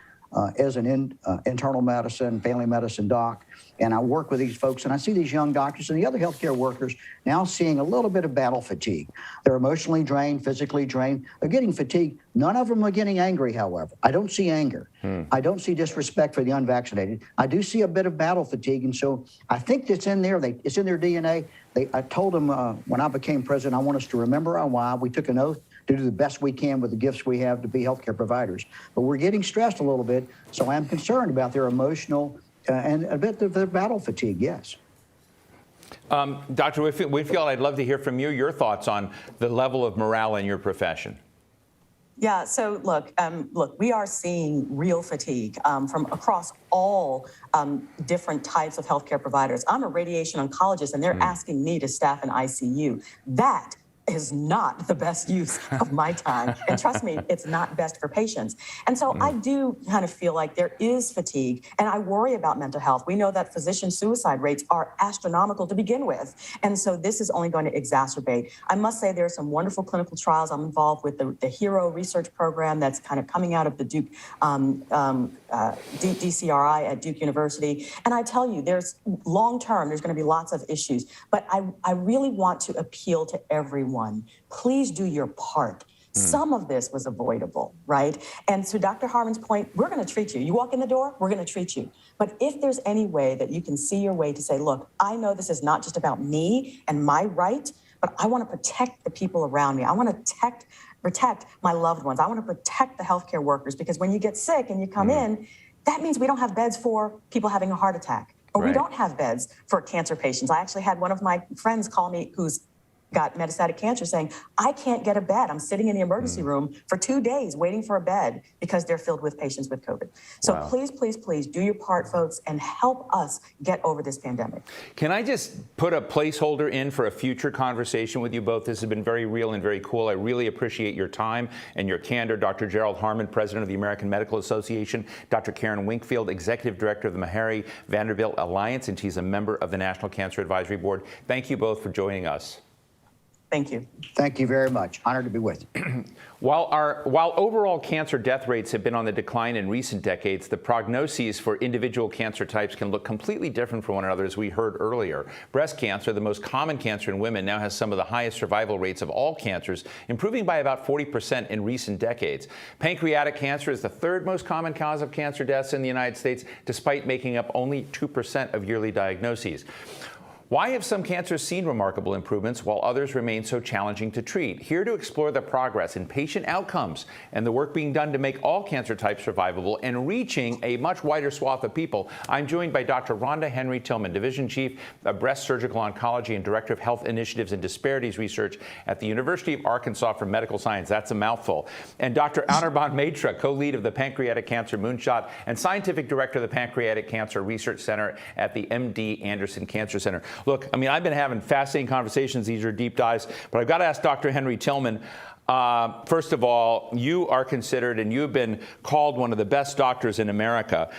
as an internal medicine, family medicine doc. And I work with these folks, and I see these young doctors and the other healthcare workers now seeing a little bit of battle fatigue. They're emotionally drained, physically drained. They're getting fatigued. None of them are getting angry, however. I don't see anger. I don't see disrespect for the unvaccinated. I do see a bit of battle fatigue, and so I think it's in there. It's in their DNA. I told them when I became president, I want us to remember our why. We took an oath to do the best we can with the gifts we have to be healthcare providers. But we're getting stressed a little bit, so I'm concerned about their emotional and a bit of their battle fatigue, yes. Dr. Whitfield, I'd love to hear from you, your thoughts on the level of morale in your profession. Yeah, so look, we are seeing real fatigue from across all different types of healthcare providers. I'm a radiation oncologist, and they're asking me to staff an ICU. That is not the best use of my time. And trust me, it's not best for patients. And so I do kind of feel like there is fatigue, and I worry about mental health. We know that physician suicide rates are astronomical to begin with. And so this is only going to exacerbate. I must say there are some wonderful clinical trials. I'm involved with the HERO research program that's kind of coming out of the Duke DCRI at Duke University. And I tell you, there's long-term, there's going to be lots of issues. But I really want to appeal to everyone. Please do your part. Some of this was avoidable, right? And to Dr. Harmon's point, we're going to treat you. You walk in the door, we're going to treat you. But if there's any way that you can see your way to say, look, I know this is not just about me and my right, but I want to protect the people around me. I want to protect my loved ones. I want to protect the healthcare workers, because when you get sick and you come in, that means we don't have beds for people having a heart attack, or we don't have beds for cancer patients. I actually had one of my friends call me who's got metastatic cancer saying, I can't get a bed. I'm sitting in the emergency room for 2 days waiting for a bed because they're filled with patients with COVID. So please, please, please do your part, folks, and help us get over this pandemic. Can I just put a placeholder in for a future conversation with you both? This has been very real and very cool. I really appreciate your time and your candor. Dr. Gerald Harmon, President of the American Medical Association, Dr. Karen Winkfield, Executive Director of the Meharry Vanderbilt Alliance, and she's a member of the National Cancer Advisory Board. Thank you both for joining us. Thank you. Thank you very much. Honored to be with you. While overall cancer death rates have been on the decline in recent decades, the prognoses for individual cancer types can look completely different from one another, as we heard earlier. Breast cancer, the most common cancer in women, now has some of the highest survival rates of all cancers, improving by about 40% in recent decades. Pancreatic cancer is the third most common cause of cancer deaths in the United States, despite making up only 2% of yearly diagnoses. Why have some cancers seen remarkable improvements while others remain so challenging to treat? Here to explore the progress in patient outcomes and the work being done to make all cancer types survivable and reaching a much wider swath of people, I'm joined by Dr. Rhonda Henry Tillman, Division Chief of Breast Surgical Oncology and Director of Health Initiatives and Disparities Research at the University of Arkansas for Medical Science. That's a mouthful. And Dr. Anirban Mitra, co-lead of the Pancreatic Cancer Moonshot and Scientific Director of the Pancreatic Cancer Research Center at the MD Anderson Cancer Center. Look, I mean, I've been having fascinating conversations. These are deep dives. But I've got to ask Dr. Henry Tillman, first of all, you are considered and you've been called one of the best doctors in America.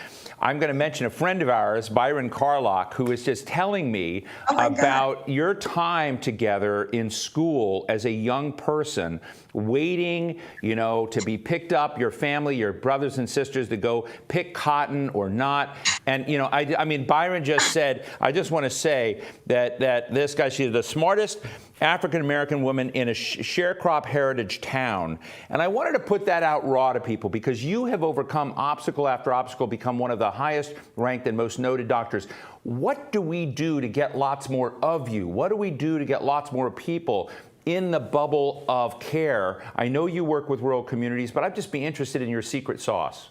I'm going to mention a friend of ours, Byron Carlock, who was just telling me about your time together in school as a young person, waiting, you know, to be picked up, your family, your brothers and sisters to go pick cotton or not. And, you know, I mean, Byron just said, I just want to say that this guy, she's the smartest African-American woman in a sharecrop heritage town. And I wanted to put that out raw to people because you have overcome obstacle after obstacle, become one of the highest ranked and most noted doctors. What do we do to get lots more of you? What do we do to get lots more people in the bubble of care? I know you work with rural communities, but I'd just be interested in your secret sauce.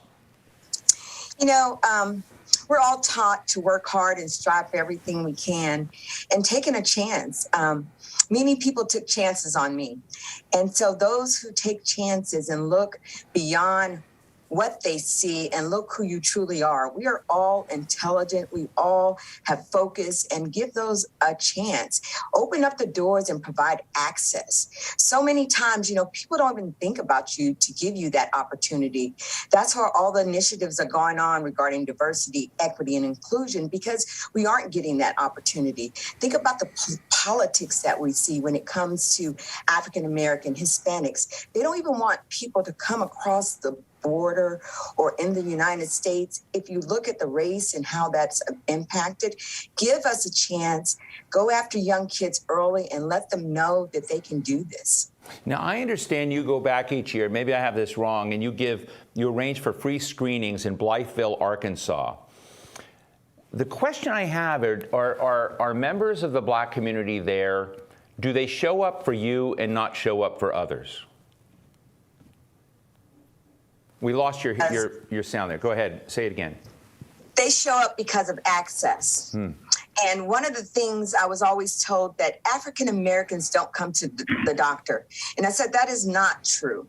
You know, we're all taught to work hard and strive for everything we can, and taking a chance. Many people took chances on me. And so those who take chances and look beyond what they see and look who you truly are. We are all intelligent. We all have focus, and give those a chance. Open up the doors and provide access. So many times, people don't even think about you to give you that opportunity. That's where all the initiatives are going on regarding diversity, equity, and inclusion, because we aren't getting that opportunity. Think about the politics that we see when it comes to African American, Hispanics. They don't even want people to come across the border or in the United States. If you look at the race and how that's impacted, give us a chance. Go after young kids early and let them know that they can do this. Now, I understand you go back each year, maybe I have this wrong, and you arrange for free screenings in Blytheville, Arkansas. The question I have are members of the Black community there, do they show up for you and not show up for others? We lost your sound there. Go ahead, say it again. They show up because of access. And one of the things I was always told that African Americans don't come to the doctor. And I said, that is not true.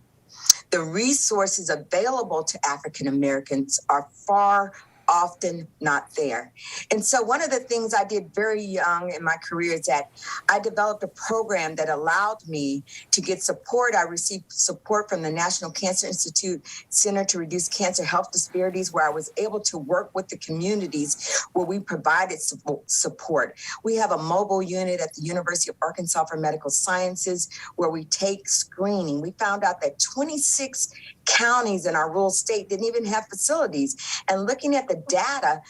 The resources available to African Americans are far often not there. And so one of the things I did very young in my career is that I developed a program that allowed me to get support. I received support from the National Cancer Institute Center to Reduce Cancer Health Disparities, where I was able to work with the communities where we provided support. We have a mobile unit at the University of Arkansas for Medical Sciences where we take screening. We found out that 26 counties in our rural state didn't even have facilities. And looking at the data,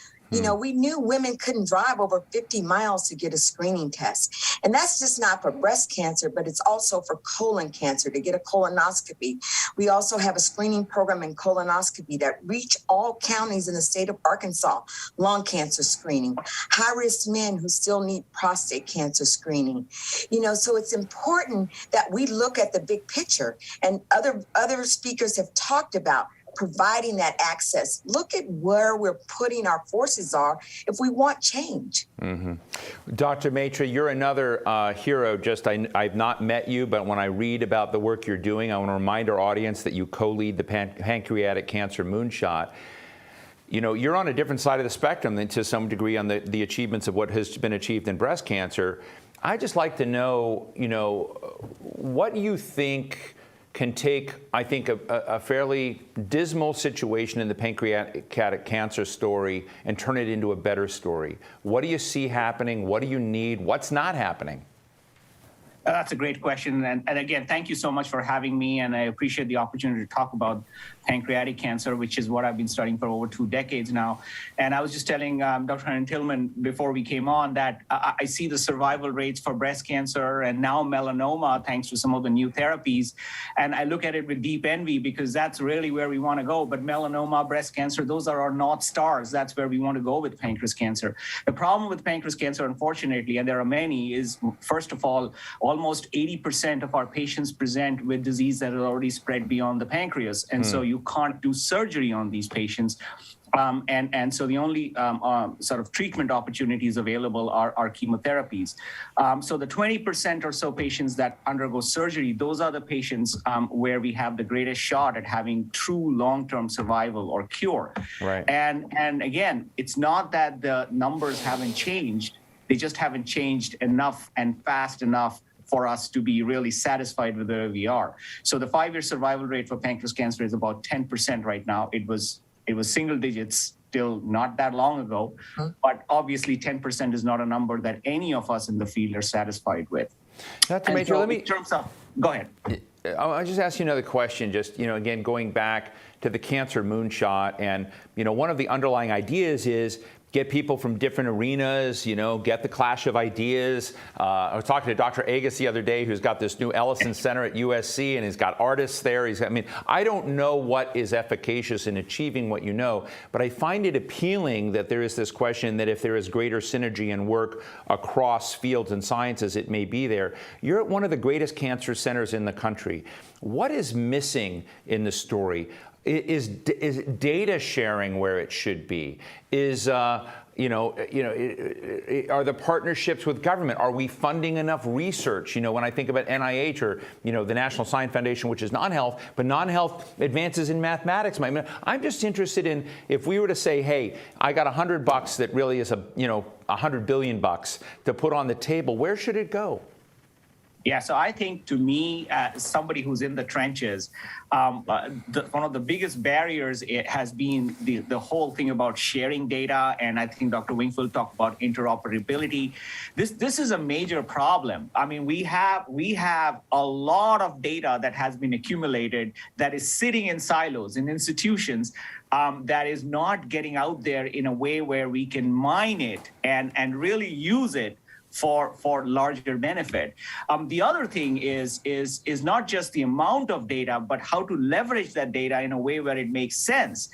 we knew women couldn't drive over 50 miles to get a screening test. And that's just not for breast cancer, but it's also for colon cancer, to get a colonoscopy. We also have a screening program in colonoscopy that reach all counties in the state of Arkansas. Lung cancer screening, high-risk men who still need prostate cancer screening. So it's important that we look at the big picture. And other speakers have talked about providing that access. Look at where we're putting our forces are if we want change. Dr. Maitre, you're another hero. I've not met you, but when I read about the work you're doing, I want to remind our audience that you co-lead the pancreatic cancer moonshot. You're on a different side of the spectrum than, to some degree, on the achievements of what has been achieved in breast cancer. I'd just like to know, what you think can take, I think, a fairly dismal situation in the pancreatic cancer story and turn it into a better story. What do you see happening? What do you need? What's not happening? That's a great question. And again, thank you so much for having me. And I appreciate the opportunity to talk about pancreatic cancer, which is what I've been studying for over 2 decades now. And I was just telling Dr. Tillman before we came on that I see the survival rates for breast cancer and now melanoma, thanks to some of the new therapies. And I look at it with deep envy because that's really where we want to go. But melanoma, breast cancer, those are our North Stars. That's where we want to go with pancreas cancer. The problem with pancreas cancer, unfortunately, and there are many, is first of all almost 80% of our patients present with disease that has already spread beyond the pancreas. And so you can't do surgery on these patients. And so the only sort of treatment opportunities available are chemotherapies. So the 20% or so patients that undergo surgery, those are the patients where we have the greatest shot at having true long-term survival or cure. Right. And again, it's not that the numbers haven't changed. They just haven't changed enough and fast enough for us to be really satisfied with where we are. So the 5-year survival rate for pancreas cancer is about 10% right now. It was single digits till not that long ago, but obviously 10% is not a number that any of us in the field are satisfied with. Dr. Maitre, in terms of, go ahead. I'll just ask you another question, just, again, going back to the cancer moonshot. And, one of the underlying ideas is get people from different arenas, get the clash of ideas. I was talking to Dr. Agus the other day, who's got this new Ellison Center at USC, and he's got artists there. I don't know what is efficacious in achieving what you know, but I find it appealing that there is this question that if there is greater synergy and work across fields and sciences, it may be there. You're at one of the greatest cancer centers in the country. What is missing in the story? Is data sharing where it should be? Is are the partnerships with government? Are we funding enough research? When I think about NIH or the National Science Foundation, which is non-health, but non-health advances in mathematics. I'm just interested in, if we were to say, hey, I got $100 that really is $100 billion to put on the table, where should it go? Yeah, so I think, to me, as somebody who's in the trenches, one of the biggest barriers has been the whole thing about sharing data, and I think Dr. Wingfield talked about interoperability. This is a major problem. I mean, we have a lot of data that has been accumulated that is sitting in silos in institutions that is not getting out there in a way where we can mine it and really use it for larger benefit. The other thing is not just the amount of data, but how to leverage that data in a way where it makes sense.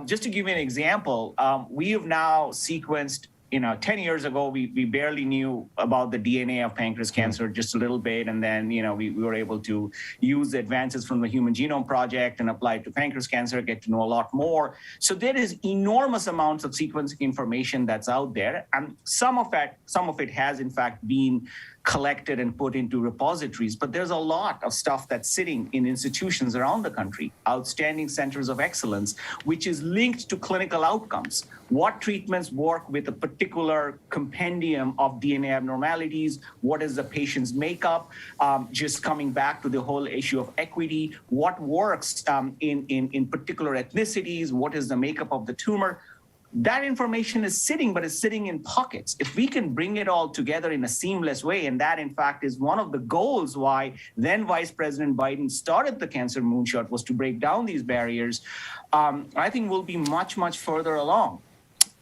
Just to give you an example, we have now sequenced 10 years ago, we barely knew about the DNA of pancreas cancer, just a little bit. And then, we were able to use the advances from the Human Genome Project and apply it to pancreas cancer, get to know a lot more. So there is enormous amounts of sequencing information that's out there. And some of it has, in fact, been collected and put into repositories, but there's a lot of stuff that's sitting in institutions around the country, outstanding centers of excellence, which is linked to clinical outcomes. What treatments work with a particular compendium of DNA abnormalities? What is the patient's makeup? Just coming back to the whole issue of equity, what works in particular ethnicities? What is the makeup of the tumor? That information is sitting, but it's sitting in pockets. If we can bring it all together in a seamless way, and that, in fact, is one of the goals why then Vice President Biden started the Cancer Moonshot, was to break down these barriers, I think we'll be much, much further along.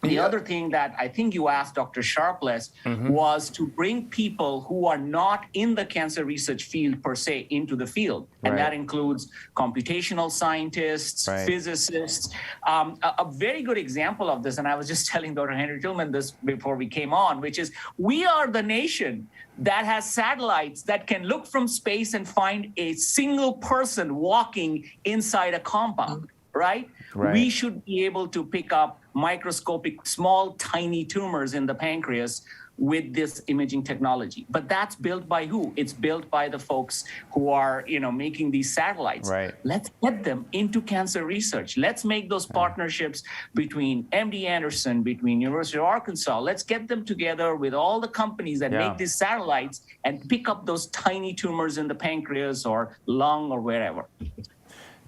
The other thing that I think you asked Dr. Sharpless was to bring people who are not in the cancer research field per se into the field. And that includes computational scientists, physicists. A very good example of this, and I was just telling Dr. Henry Tillman this before we came on, which is we are the nation that has satellites that can look from space and find a single person walking inside a compound, right? We should be able to pick up microscopic, small, tiny tumors in the pancreas with this imaging technology. But that's built by who? It's built by the folks who are, making these satellites. Let's get them into cancer research. Let's make those partnerships between MD Anderson, between University of Arkansas. Let's get them together with all the companies that make these satellites and pick up those tiny tumors in the pancreas or lung or wherever.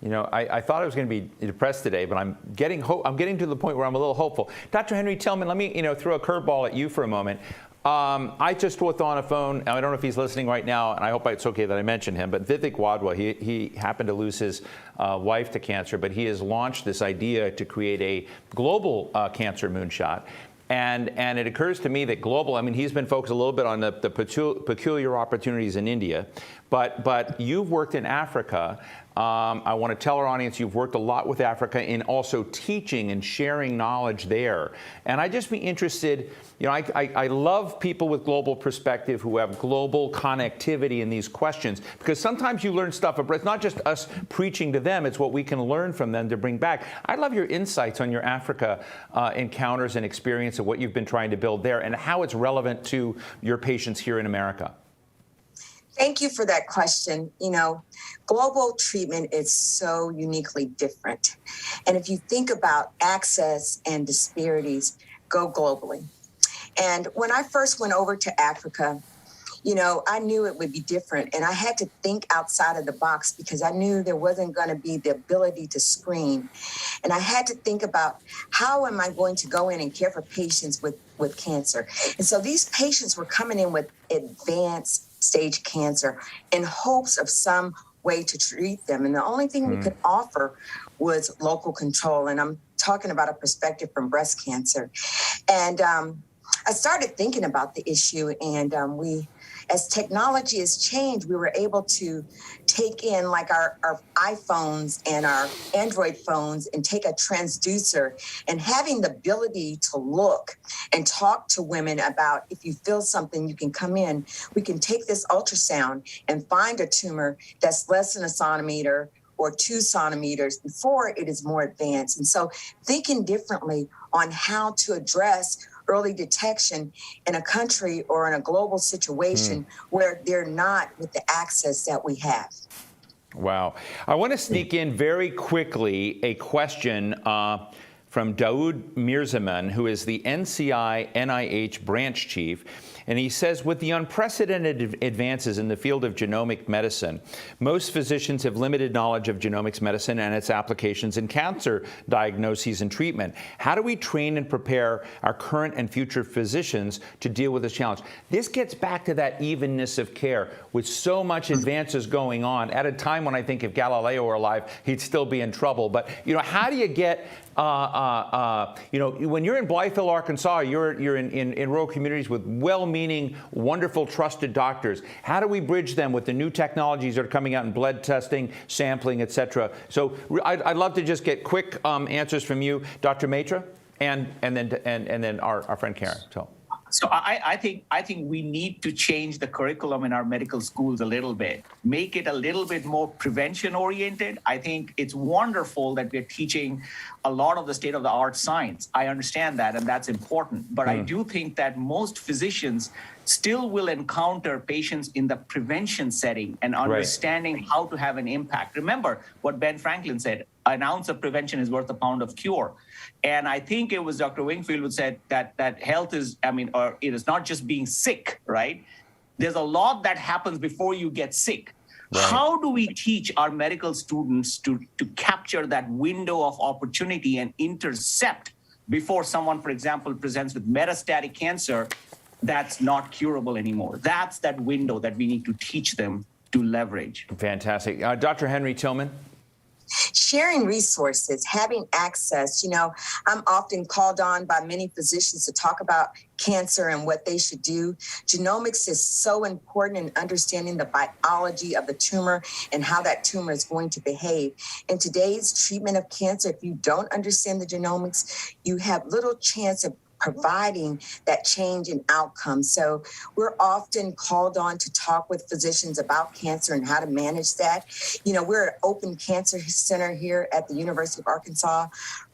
I thought I was going to be depressed today, but I'm getting to the point where I'm a little hopeful. Dr. Henry Tillman, let me throw a curveball at you for a moment. I just was on a phone. I don't know if he's listening right now, and I hope it's okay that I mention him. But Vivek Wadhwa, he happened to lose his wife to cancer, but he has launched this idea to create a global cancer moonshot. And it occurs to me that global, he's been focused a little bit on the peculiar opportunities in India, but you've worked in Africa. I want to tell our audience you've worked a lot with Africa in also teaching and sharing knowledge there. And I'd just be interested, I love people with global perspective who have global connectivity in these questions, because sometimes you learn stuff, but it's not just us preaching to them, it's what we can learn from them to bring back. I'd love your insights on your Africa encounters and experience of what you've been trying to build there and how it's relevant to your patients here in America. Thank you for that question. Global treatment is so uniquely different. And if you think about access and disparities, go globally. And when I first went over to Africa, I knew it would be different. And I had to think outside of the box because I knew there wasn't going to be the ability to screen. And I had to think about how am I going to go in and care for patients with cancer. And so these patients were coming in with advanced stage cancer in hopes of some way to treat them. And the only thing we could offer was local control. And I'm talking about a perspective from breast cancer. And I started thinking about the issue, and as technology has changed, we were able to take in like our iPhones and our Android phones and take a transducer, and having the ability to look and talk to women about, if you feel something, you can come in. We can take this ultrasound and find a tumor that's less than a centimeter or 2 centimeters before it is more advanced. And so thinking differently on how to address early detection in a country or in a global situation where they're not with the access that we have. Wow. I want to sneak in very quickly a question from Daoud Mirzaman, who is the NCI NIH branch chief. And he says, with the unprecedented advances in the field of genomic medicine, most physicians have limited knowledge of genomics medicine and its applications in cancer diagnoses and treatment. How do we train and prepare our current and future physicians to deal with this challenge? This gets back to that evenness of care with so much advances going on at a time when I think if Galileo were alive, he'd still be in trouble. But, how do you get when you're in Blytheville, Arkansas, you're in rural communities with well-meaning, wonderful, trusted doctors. How do we bridge them with the new technologies that are coming out in blood testing, sampling, et cetera? So I'd love to just get quick answers from you, Dr. Matra, and then our friend Karen. So I think we need to change the curriculum in our medical schools a little bit, make it a little bit more prevention oriented. I think it's wonderful that we're teaching a lot of the state of the art science. I understand that, and that's important. But I do think that most physicians still will encounter patients in the prevention setting and understanding how to have an impact. Remember what Ben Franklin said, an ounce of prevention is worth a pound of cure. And I think it was Dr. Wingfield who said that health is, or it is not just being sick, right? There's a lot that happens before you get sick. Right. How do we teach our medical students to capture that window of opportunity and intercept before someone, for example, presents with metastatic cancer that's not curable anymore? That's that window that we need to teach them to leverage. Fantastic. Dr. Henry Tillman? Sharing resources, having access. I'm often called on by many physicians to talk about cancer and what they should do. Genomics is so important in understanding the biology of the tumor and how that tumor is going to behave. In today's treatment of cancer, if you don't understand the genomics, you have little chance of providing that change in outcome. So we're often called on to talk with physicians about cancer and how to manage that. We're an open cancer center here at the University of Arkansas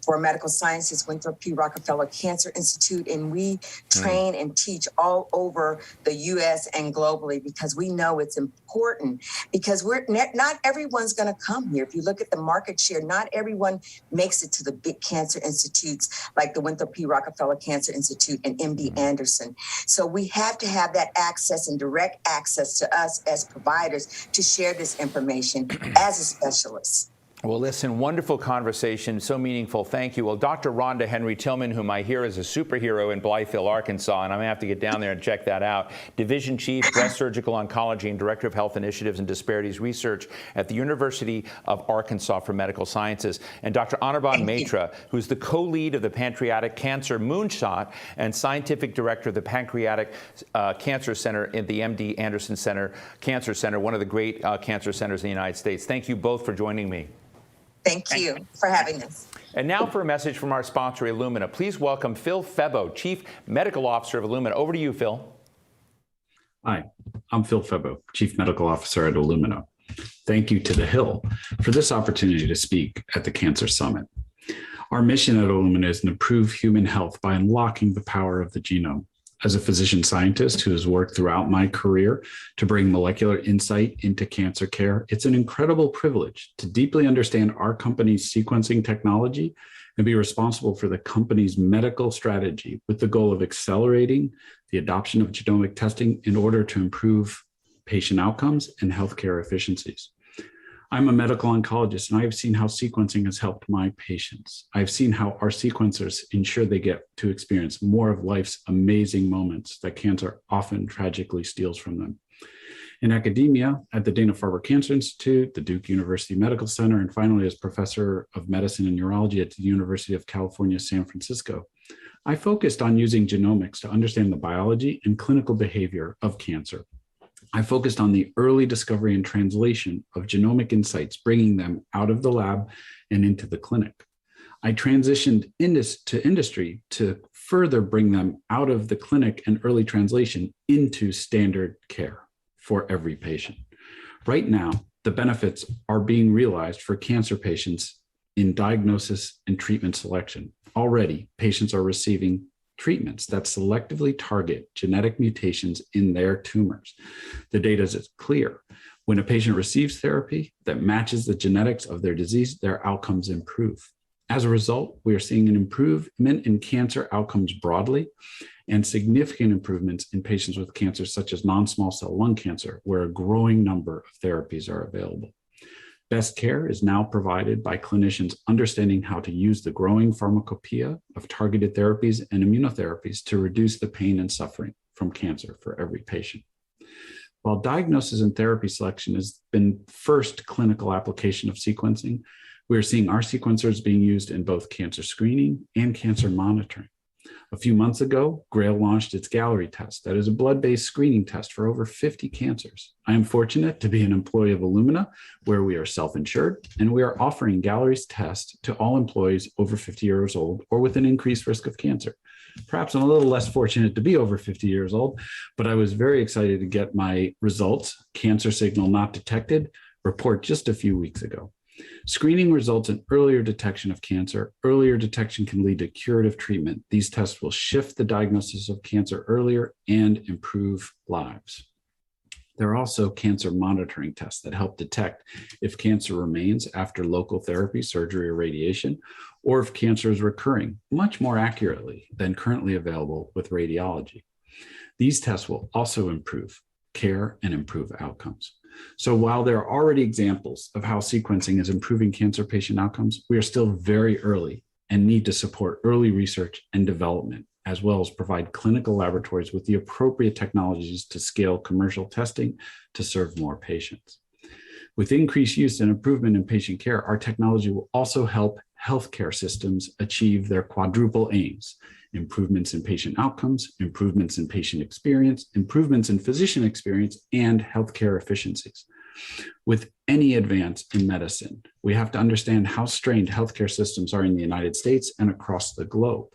for Medical Sciences, Winthrop P. Rockefeller Cancer Institute, and we train and teach all over the U.S. and globally because we know it's important because not everyone's going to come here. If you look at the market share, not everyone makes it to the big cancer institutes like the Winthrop P. Rockefeller Cancer Institute and MD Anderson. So we have to have that access and direct access to us as providers to share this information as a specialist. Well, listen, wonderful conversation, so meaningful. Thank you. Well, Dr. Rhonda Henry Tillman, whom I hear is a superhero in Blytheville, Arkansas, and I'm going to have to get down there and check that out. Division Chief, Breast Surgical Oncology, and Director of Health Initiatives and Disparities Research at the University of Arkansas for Medical Sciences. And Dr. Anirban Matra, who's the co-lead of the Pancreatic Cancer Moonshot and Scientific Director of the Pancreatic Cancer Center in the MD Anderson Cancer Center, one of the great cancer centers in the United States. Thank you both for joining me. Thank you for having us. And now for a message from our sponsor, Illumina. Please welcome Phil Febbo, Chief Medical Officer of Illumina. Over to you, Phil. Hi, I'm Phil Febbo, Chief Medical Officer at Illumina. Thank you to The Hill for this opportunity to speak at the Cancer Summit. Our mission at Illumina is to improve human health by unlocking the power of the genome. As a physician scientist who has worked throughout my career to bring molecular insight into cancer care, it's an incredible privilege to deeply understand our company's sequencing technology and be responsible for the company's medical strategy with the goal of accelerating the adoption of genomic testing in order to improve patient outcomes and healthcare efficiencies. I'm a medical oncologist, and I've seen how sequencing has helped my patients. I've seen how our sequencers ensure they get to experience more of life's amazing moments that cancer often tragically steals from them. In academia, at the Dana-Farber Cancer Institute, the Duke University Medical Center, and finally as professor of medicine and neurology at the University of California, San Francisco, I focused on using genomics to understand the biology and clinical behavior of cancer. I focused on the early discovery and translation of genomic insights, bringing them out of the lab and into the clinic. I transitioned to industry to further bring them out of the clinic and early translation into standard care for every patient. Right now, the benefits are being realized for cancer patients in diagnosis and treatment selection. Already, patients are receiving treatments that selectively target genetic mutations in their tumors. The data is clear. When a patient receives therapy that matches the genetics of their disease, their outcomes improve. As a result, we are seeing an improvement in cancer outcomes broadly and significant improvements in patients with cancers such as non-small cell lung cancer, where a growing number of therapies are available. Best care is now provided by clinicians understanding how to use the growing pharmacopoeia of targeted therapies and immunotherapies to reduce the pain and suffering from cancer for every patient. While diagnosis and therapy selection has been first clinical application of sequencing, we are seeing our sequencers being used in both cancer screening and cancer monitoring. A few months ago, GRAIL launched its Gallery test that is a blood-based screening test for over 50 cancers. I am fortunate to be an employee of Illumina, where we are self-insured, and we are offering Gallery's test to all employees over 50 years old or with an increased risk of cancer. Perhaps I'm a little less fortunate to be over 50 years old, but I was very excited to get my results, cancer signal not detected, report just a few weeks ago. Screening results in earlier detection of cancer. Earlier detection can lead to curative treatment. These tests will shift the diagnosis of cancer earlier and improve lives. There are also cancer monitoring tests that help detect if cancer remains after local therapy, surgery, or radiation, or if cancer is recurring much more accurately than currently available with radiology. These tests will also improve care and improve outcomes. So while there are already examples of how sequencing is improving cancer patient outcomes, we are still very early and need to support early research and development, as well as provide clinical laboratories with the appropriate technologies to scale commercial testing to serve more patients. With increased use and improvement in patient care, our technology will also help healthcare systems achieve their quadruple aims: improvements in patient outcomes, improvements in patient experience, improvements in physician experience, and healthcare efficiencies. With any advance in medicine, we have to understand how strained healthcare systems are in the United States and across the globe.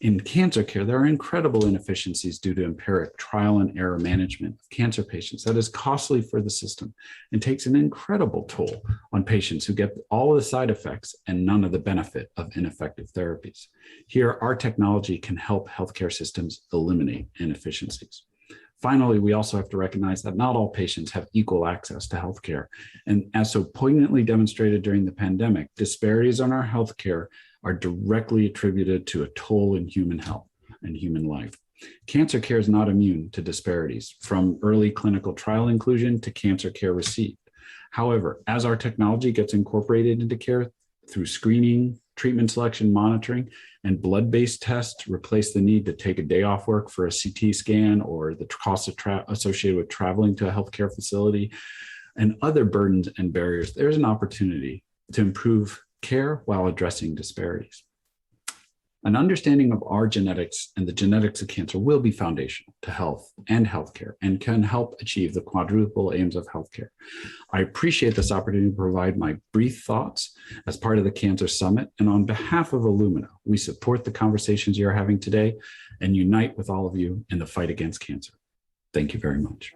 In cancer care, there are incredible inefficiencies due to empiric trial and error management of cancer patients that is costly for the system and takes an incredible toll on patients who get all of the side effects and none of the benefit of ineffective therapies. Here, our technology can help healthcare systems eliminate inefficiencies. Finally, we also have to recognize that not all patients have equal access to healthcare. And as so poignantly demonstrated during the pandemic, disparities in our healthcare are directly attributed to a toll in human health and human life. Cancer care is not immune to disparities, from early clinical trial inclusion to cancer care received. However, as our technology gets incorporated into care through screening, treatment selection, monitoring, and blood-based tests replace the need to take a day off work for a CT scan or the costs associated with traveling to a healthcare facility and other burdens and barriers, there's an opportunity to improve care while addressing disparities. An understanding of our genetics and the genetics of cancer will be foundational to health and healthcare and can help achieve the quadruple aims of healthcare. I appreciate this opportunity to provide my brief thoughts as part of the Cancer Summit. And on behalf of Illumina, we support the conversations you're having today and unite with all of you in the fight against cancer. Thank you very much.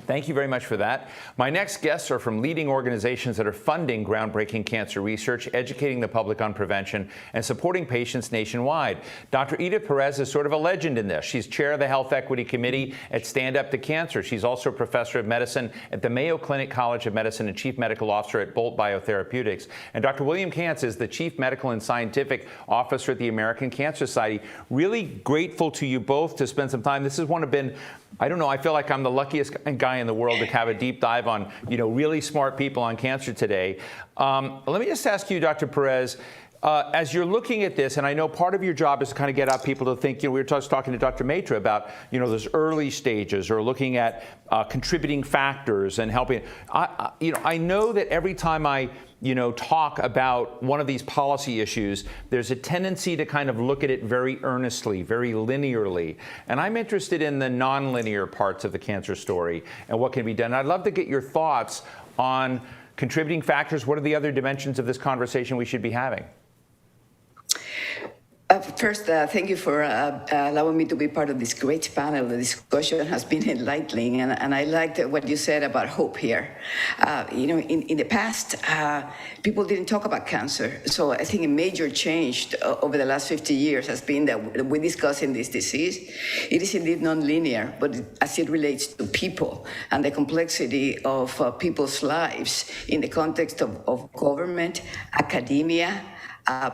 Thank you very much for that. My next guests are from leading organizations that are funding groundbreaking cancer research, educating the public on prevention, and supporting patients nationwide. Dr. Edith Perez is sort of a legend in this. She's chair of the Health Equity Committee at Stand Up to Cancer. She's also a professor of medicine at the Mayo Clinic College of Medicine and chief medical officer at Bolt Biotherapeutics. And Dr. William Kantz is the chief medical and scientific officer at the American Cancer Society. Really grateful to you both to spend some time. This is one of been, I don't know, I feel like I'm the luckiest guy in the world to have a deep dive on, really smart people on cancer today. Let me just ask you, Dr. Perez, as you're looking at this, and I know part of your job is to kind of get out people to think, we were just talking to Dr. Maitre about, those early stages or looking at contributing factors and helping. I know that every time I talk about one of these policy issues, there's a tendency to kind of look at it very earnestly, very linearly. And I'm interested in the nonlinear parts of the cancer story and what can be done. I'd love to get your thoughts on contributing factors. What are the other dimensions of this conversation we should be having? First, thank you for allowing me to be part of this great panel. The discussion has been enlightening, and I liked what you said about hope here. In the past, people didn't talk about cancer. So I think a major change over the last 50 years has been that we're discussing this disease. It is indeed non-linear, but as it relates to people and the complexity of people's lives in the context of government, academia,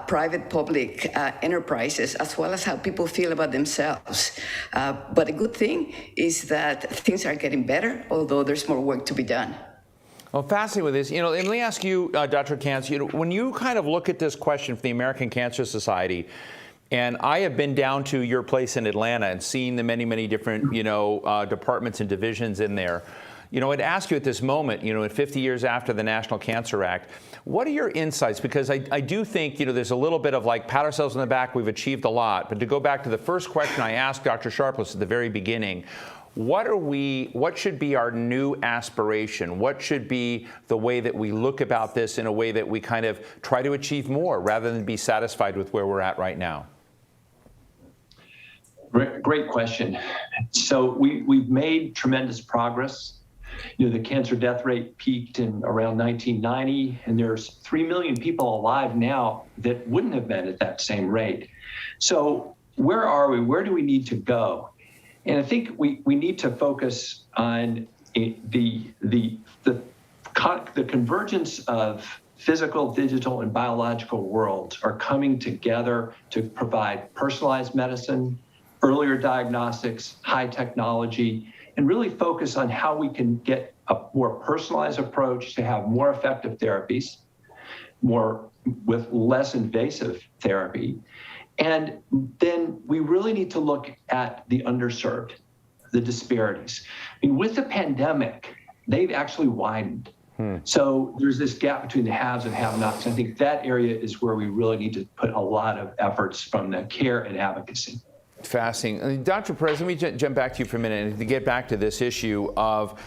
private-public enterprises, as well as how people feel about themselves. But the good thing is that things are getting better, although there's more work to be done. Well, fascinating with this. And let me ask you, Dr. Kantz, when you kind of look at this question for the American Cancer Society, and I have been down to your place in Atlanta and seen the many, many different, departments and divisions in there. I'd ask you at this moment, at 50 years after the National Cancer Act, what are your insights? Because I do think, there's a little bit of like pat ourselves on the back, we've achieved a lot. But to go back to the first question I asked Dr. Sharpless at the very beginning, what should be our new aspiration? What should be the way that we look about this in a way that we kind of try to achieve more rather than be satisfied with where we're at right now? Great question. So we've made tremendous progress. The cancer death rate peaked in around 1990, and there's 3 million people alive now that wouldn't have been at that same rate. So where are we? Where do we need to go? And I think we need to focus on the convergence of physical, digital, and biological worlds are coming together to provide personalized medicine, earlier diagnostics, high technology, and really focus on how we can get a more personalized approach to have more effective therapies, with less invasive therapy. And then we really need to look at the underserved, the disparities. With the pandemic, they've actually widened. So there's this gap between the haves and have-nots. I think that area is where we really need to put a lot of efforts from the care and advocacy. Fascinating. Dr. Perez, let me jump back to you for a minute and to get back to this issue of,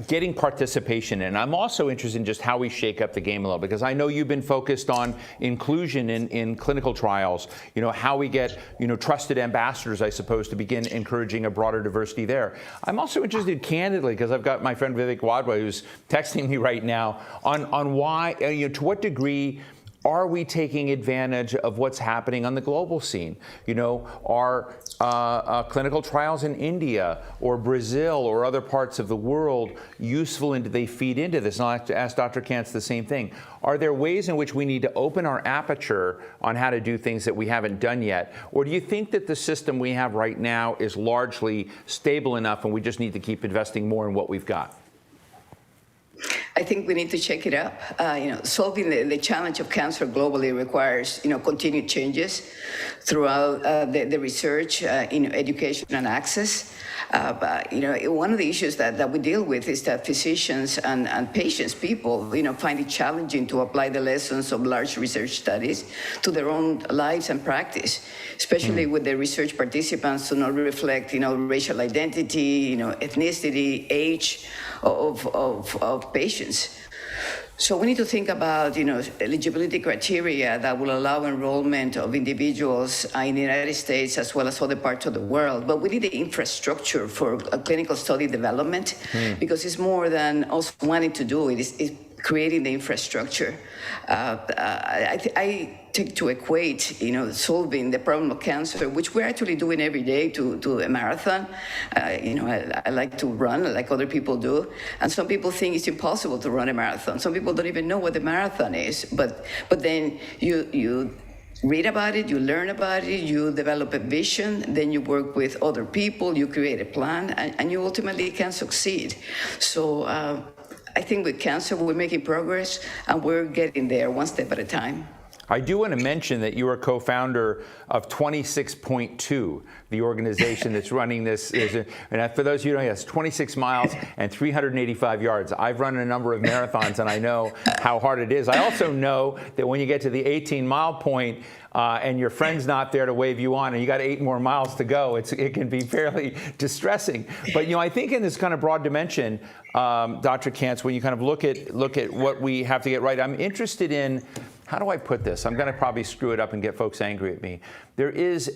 getting participation in. I'm also interested in just how we shake up the game a little, because I know you've been focused on inclusion in clinical trials, how we get, trusted ambassadors, I suppose, to begin encouraging a broader diversity there. I'm also interested candidly, because I've got my friend Vivek Wadhwa who's texting me right now, on why, to what degree are we taking advantage of what's happening on the global scene? Are clinical trials in India or Brazil or other parts of the world useful, and do they feed into this? And I'll have to ask Dr. Kantz the same thing. Are there ways in which we need to open our aperture on how to do things that we haven't done yet? Or do you think that the system we have right now is largely stable enough and we just need to keep investing more in what we've got? I think we need to check it up. Solving the challenge of cancer globally requires, continued changes throughout the research, education and access. One of the issues that we deal with is that physicians and patients, people, find it challenging to apply the lessons of large research studies to their own lives and practice, especially with the research participants do not reflect, racial identity, ethnicity, age of patients. So we need to think about, eligibility criteria that will allow enrollment of individuals in the United States as well as other parts of the world. But we need the infrastructure for clinical study development, because it's more than us wanting to do it. It's creating the infrastructure. I take to equate, solving the problem of cancer, which we're actually doing every day, to a marathon. I like to run like other people do. And some people think it's impossible to run a marathon. Some people don't even know what the marathon is. But then you read about it, you learn about it, you develop a vision, then you work with other people, you create a plan, and you ultimately can succeed. So I think with cancer, we're making progress, and we're getting there one step at a time. I do want to mention that you are co-founder of 26.2, the organization that's running this. And for those of you who don't know, it's 26 miles and 385 yards. I've run a number of marathons, and I know how hard it is. I also know that when you get to the 18-mile point and your friend's not there to wave you on, and you got 8 more miles to go, it can be fairly distressing. But I think in this kind of broad dimension, Dr. Kantz, when you kind of look at what we have to get right, I'm interested in how do I put this? I'm going to probably screw it up and get folks angry at me. There is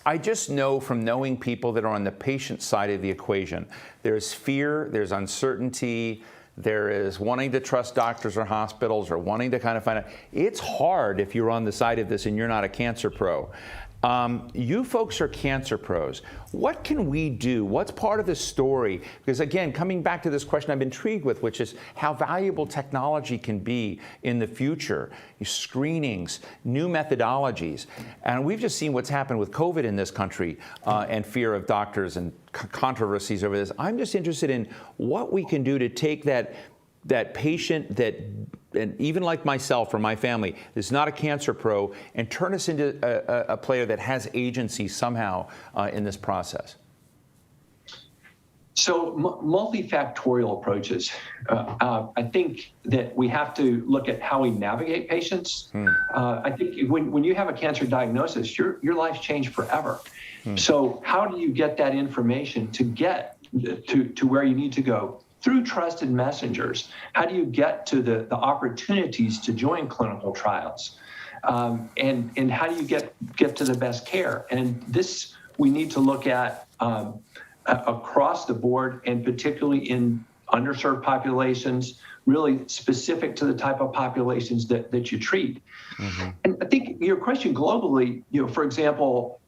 I just know from knowing people that are on the patient side of the equation, there's fear, there's uncertainty, there is wanting to trust doctors or hospitals or wanting to kind of find out. It's hard if you're on the side of this and you're not a cancer pro. You folks are cancer pros. What can we do? What's part of the story? Because again, coming back to this question I'm intrigued with, which is how valuable technology can be in the future. Screenings, new methodologies. And we've just seen what's happened with COVID in this country and fear of doctors and controversies over this. I'm just interested in what we can do to take that patient that, and even like myself or my family, is not a cancer pro, and turn us into a player that has agency somehow in this process? So multifactorial approaches. I think that we have to look at how we navigate patients. I think when you have a cancer diagnosis, your life's changed forever. So how do you get that information to get to where you need to go? Through trusted messengers. How do you get to the opportunities to join clinical trials? And how do you get to the best care? And this we need to look at across the board, and particularly in underserved populations, really specific to the type of populations that you treat. And I think your question globally, for example,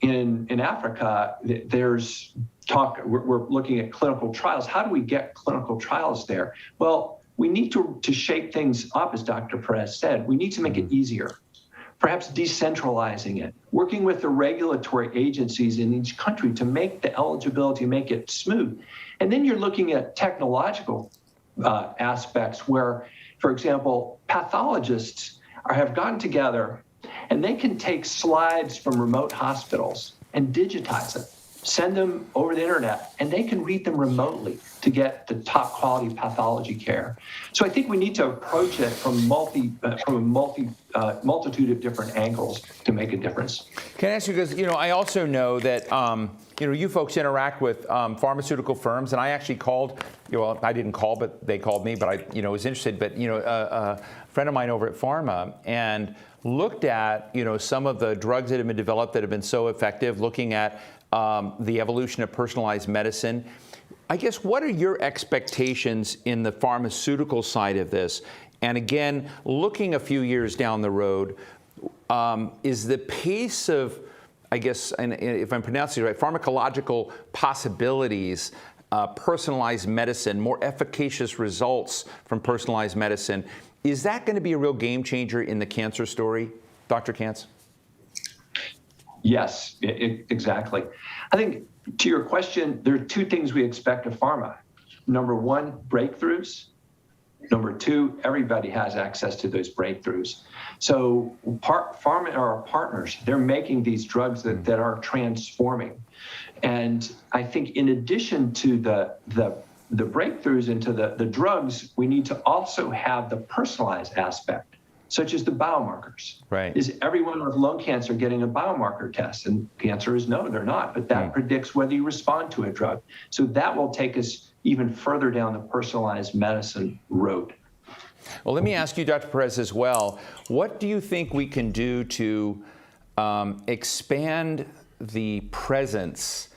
in Africa, there's talk, we're looking at clinical trials. How do we get clinical trials there? Well, we need to shape things up, as Dr. Perez said. We need to make it easier, perhaps decentralizing it, working with the regulatory agencies in each country to make the eligibility, make it smooth. And then you're looking at technological aspects where, for example, pathologists have gotten together and they can take slides from remote hospitals and digitize it, send them over the internet, and they can read them remotely to get the top quality pathology care. So I think we need to approach it from a multitude of different angles to make a difference. Can I ask you, because I also know that you folks interact with pharmaceutical firms, and I actually called. Well, I didn't call, but they called me. But I was interested. But a friend of mine over at Pharma and looked at some of the drugs that have been developed that have been so effective, looking at the evolution of personalized medicine. I guess, what are your expectations in the pharmaceutical side of this? And again, looking a few years down the road, is the pace of, I guess, and if I'm pronouncing it right, pharmacological possibilities, personalized medicine, more efficacious results from personalized medicine, is that going to be a real game changer in the cancer story, Dr. Kantz? Yes, exactly. I think to your question, there are two things we expect of pharma. Number one, breakthroughs. Number two, everybody has access to those breakthroughs. So pharma are our partners. They're making these drugs that are transforming. And I think in addition to the breakthroughs into the drugs, we need to also have the personalized aspect, such as the biomarkers. Right. Is everyone with lung cancer getting a biomarker test? And the answer is no, they're not. But that predicts whether you respond to a drug. So that will take us even further down the personalized medicine road. Well, let me ask you, Dr. Perez, as well. What do you think we can do to expand the presence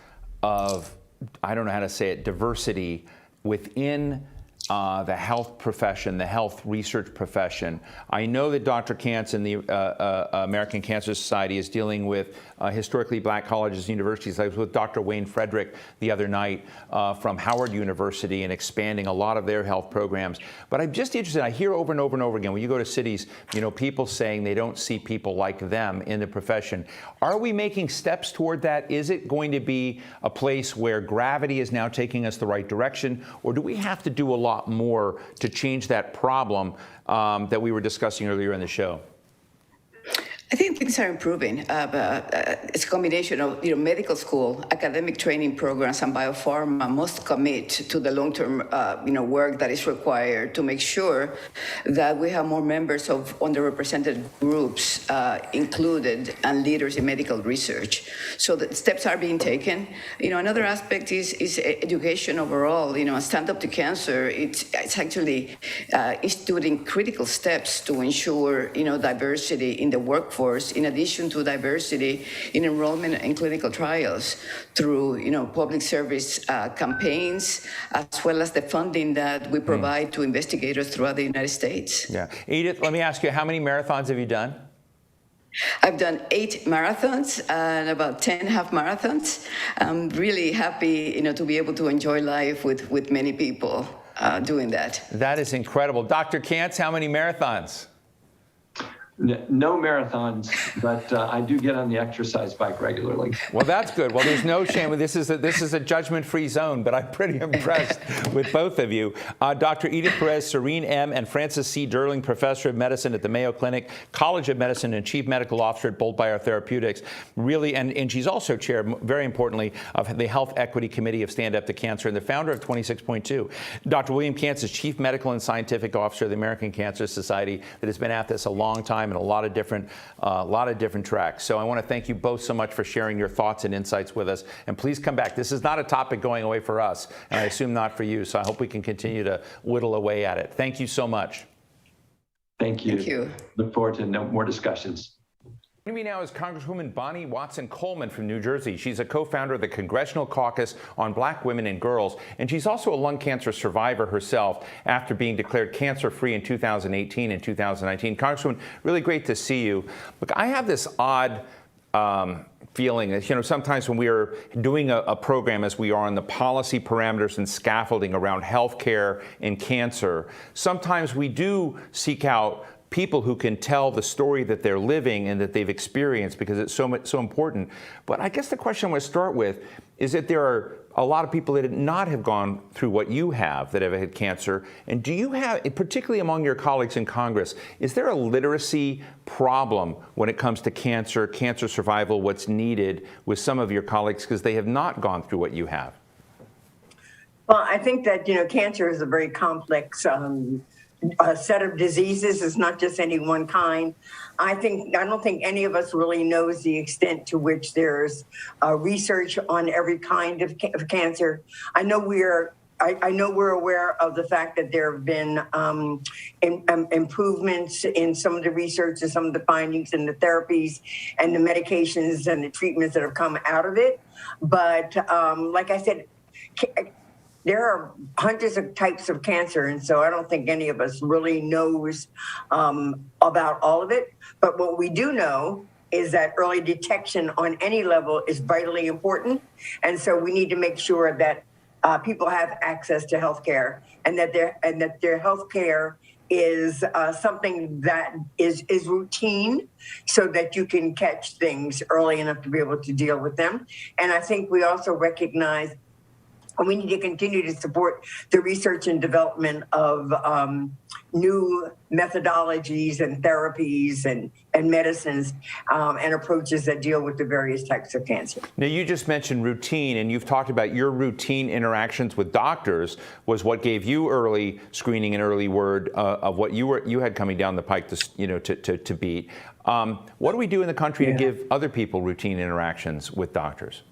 of, I don't know how to say it, diversity within the health profession, the health research profession? I know that Dr. Kantz and the American Cancer Society is dealing with historically black colleges and universities. I was with Dr. Wayne Frederick the other night from Howard University and expanding a lot of their health programs. But I'm just interested, I hear over and over and over again, when you go to cities, people saying they don't see people like them in the profession. Are we making steps toward that? Is it going to be a place where gravity is now taking us the right direction? Or do we have to do a lot more to change that problem that we were discussing earlier in the show? I think things are improving. It's a combination of medical school, academic training programs, and biopharma must commit to the long-term work that is required to make sure that we have more members of underrepresented groups included and leaders in medical research. So the steps are being taken. Another aspect is education overall. Stand Up to Cancer. It's actually instituting critical steps to ensure diversity in the workforce, in addition to diversity in enrollment in clinical trials through public service campaigns, as well as the funding that we provide to investigators throughout the United States. Yeah. Edith, let me ask you, how many marathons have you done? I've done 8 marathons and about 10 half marathons. I'm really happy to be able to enjoy life with many people doing that. That is incredible. Dr. Kantz, how many marathons? No marathons, but I do get on the exercise bike regularly. Well, that's good. Well, there's no shame. This is a judgment-free zone, but I'm pretty impressed with both of you. Dr. Edith Perez, Serene M., and Frances C. Durling, Professor of Medicine at the Mayo Clinic, College of Medicine, and Chief Medical Officer at Bolt Biotherapeutics. Really, and she's also chair, very importantly, of the Health Equity Committee of Stand Up to Cancer and the founder of 26.2. Dr. William Kantz is Chief Medical and Scientific Officer of the American Cancer Society that has been at this a long time and a lot of different tracks. So I want to thank you both so much for sharing your thoughts and insights with us. And please come back. This is not a topic going away for us, and I assume not for you. So I hope we can continue to whittle away at it. Thank you so much. Thank you. Thank you. Look forward to more discussions. Joining me now is Congresswoman Bonnie Watson-Coleman from New Jersey. She's a co-founder of the Congressional Caucus on Black Women and Girls, and she's also a lung cancer survivor herself after being declared cancer-free in 2018 and 2019. Congresswoman, really great to see you. Look, I have this odd feeling that, sometimes when we are doing a program as we are on the policy parameters and scaffolding around healthcare and cancer, sometimes we do seek out people who can tell the story that they're living and that they've experienced, because it's so important. But I guess the question I want to start with is that there are a lot of people that have gone through what you have, that have had cancer. And do you have, particularly among your colleagues in Congress, is there a literacy problem when it comes to cancer survival, what's needed with some of your colleagues because they have not gone through what you have? Well, I think that, cancer is a very complex a set of diseases. Is not just any one kind. I don't think any of us really knows the extent to which there's research on every kind of cancer. I know we're aware of the fact that there have been improvements in some of the research and some of the findings and the therapies and the medications and the treatments that have come out of it. But like I said, there are hundreds of types of cancer, and so I don't think any of us really knows about all of it. But what we do know is that early detection on any level is vitally important, and so we need to make sure that people have access to health care, and that their health care is something that is routine, so that you can catch things early enough to be able to deal with them. And I think we also recognize we need to continue to support the research and development of new methodologies and therapies and medicines and approaches that deal with the various types of cancer. Now, you just mentioned routine, and you've talked about your routine interactions with doctors was what gave you early screening and early word of what you had coming down the pike to beat. What do we do in the country to give other people routine interactions with doctors?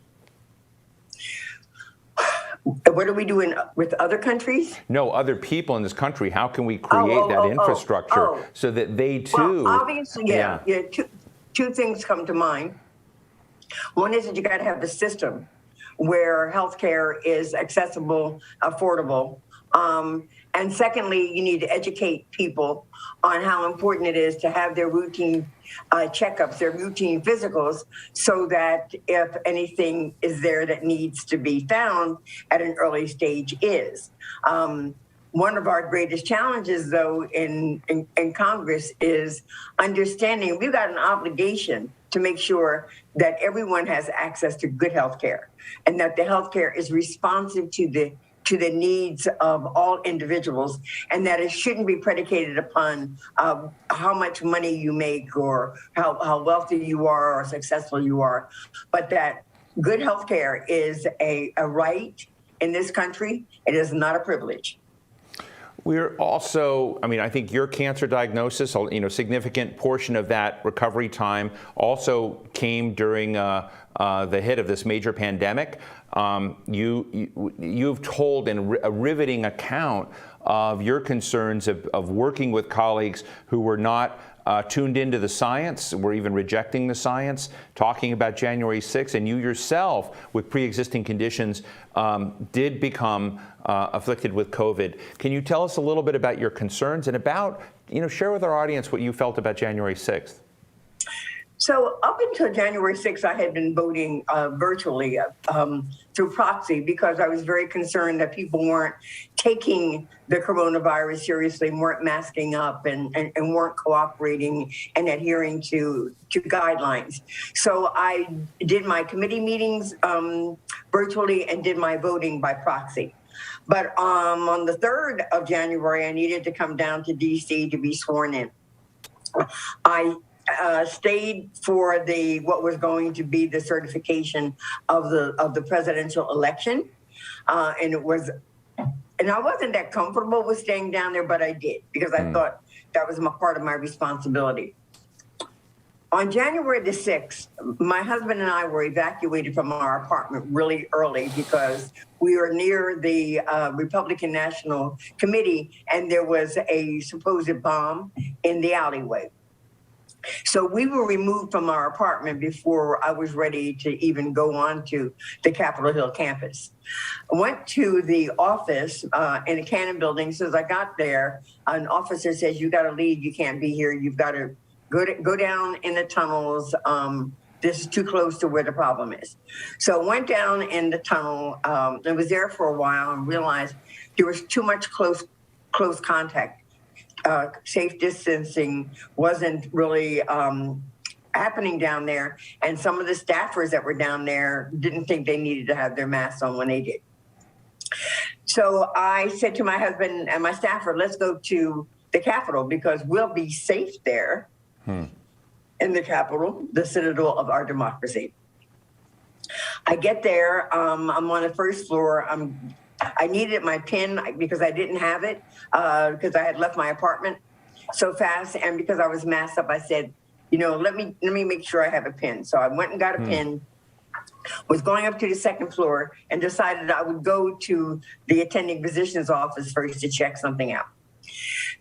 What are we doing with other countries? No, other people in this country. How can we create that infrastructure so that they too? Well, obviously, two things come to mind. One is that you got to have the system where healthcare is accessible, affordable. And secondly, you need to educate people on how important it is to have their routine checkups, their routine physicals, so that if anything is there that needs to be found at an early stage is. One of our greatest challenges, though, in Congress is understanding we've got an obligation to make sure that everyone has access to good health care and that the health care is responsive to the to the needs of all individuals, and that it shouldn't be predicated upon how much money you make or how wealthy you are or successful you are, but that good health care is a right in this country. It is not a privilege. We're also, I mean, I think your cancer diagnosis, significant portion of that recovery time also came during the hit of this major pandemic. You've told in a riveting account of your concerns of working with colleagues who were not tuned into the science, were even rejecting the science, talking about January 6th, and you yourself, with pre-existing conditions, did become afflicted with COVID. Can you tell us a little bit about your concerns and about, share with our audience what you felt about January 6th? So up until January 6th, I had been voting virtually through proxy because I was very concerned that people weren't taking the coronavirus seriously, weren't masking up and weren't cooperating and adhering to guidelines. So I did my committee meetings virtually and did my voting by proxy. But on the 3rd of January, I needed to come down to DC to be sworn in. I stayed for what was going to be the certification of the presidential election, and I wasn't that comfortable with staying down there, but I did because I thought that was part of my responsibility. On January the 6th, my husband and I were evacuated from our apartment really early because we were near the Republican National Committee, and there was a supposed bomb in the alleyway. So we were removed from our apartment before I was ready to even go on to the Capitol Hill campus. I went to the office in the Cannon building. So as I got there, an officer says, "You got to leave. You can't be here. You've got to go down in the tunnels. This is too close to where the problem is." So I went down in the tunnel. I was there for a while and realized there was too much close contact. Safe distancing wasn't really happening down there, and some of the staffers that were down there didn't think they needed to have their masks on when they did. So I said to my husband and my staffer, "Let's go to the Capitol because we'll be safe there in the Capitol, the citadel of our democracy." I get there. I'm on the first floor. I needed my PIN because I didn't have it because I had left my apartment so fast, and because I was masked up, I said, let me make sure I have a PIN. So I went and got a PIN. Was going up to the second floor and decided I would go to the attending physician's office first to check something out.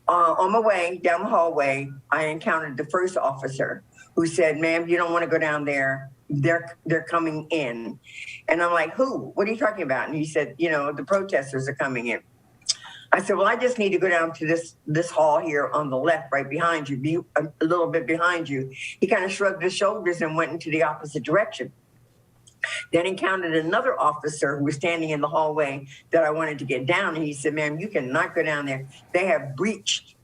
On my way down the hallway, I encountered the first officer who said, "Ma'am, you don't want to go down there. They're coming in." And I'm like, "Who? What are you talking about?" And he said, "The protesters are coming in." I said, "Well, I just need to go down to this hall here on the left, right behind you, a little bit behind you." He kind of shrugged his shoulders and went into the opposite direction. Then encountered another officer who was standing in the hallway that I wanted to get down. And he said, "Ma'am, you cannot go down there. They have breached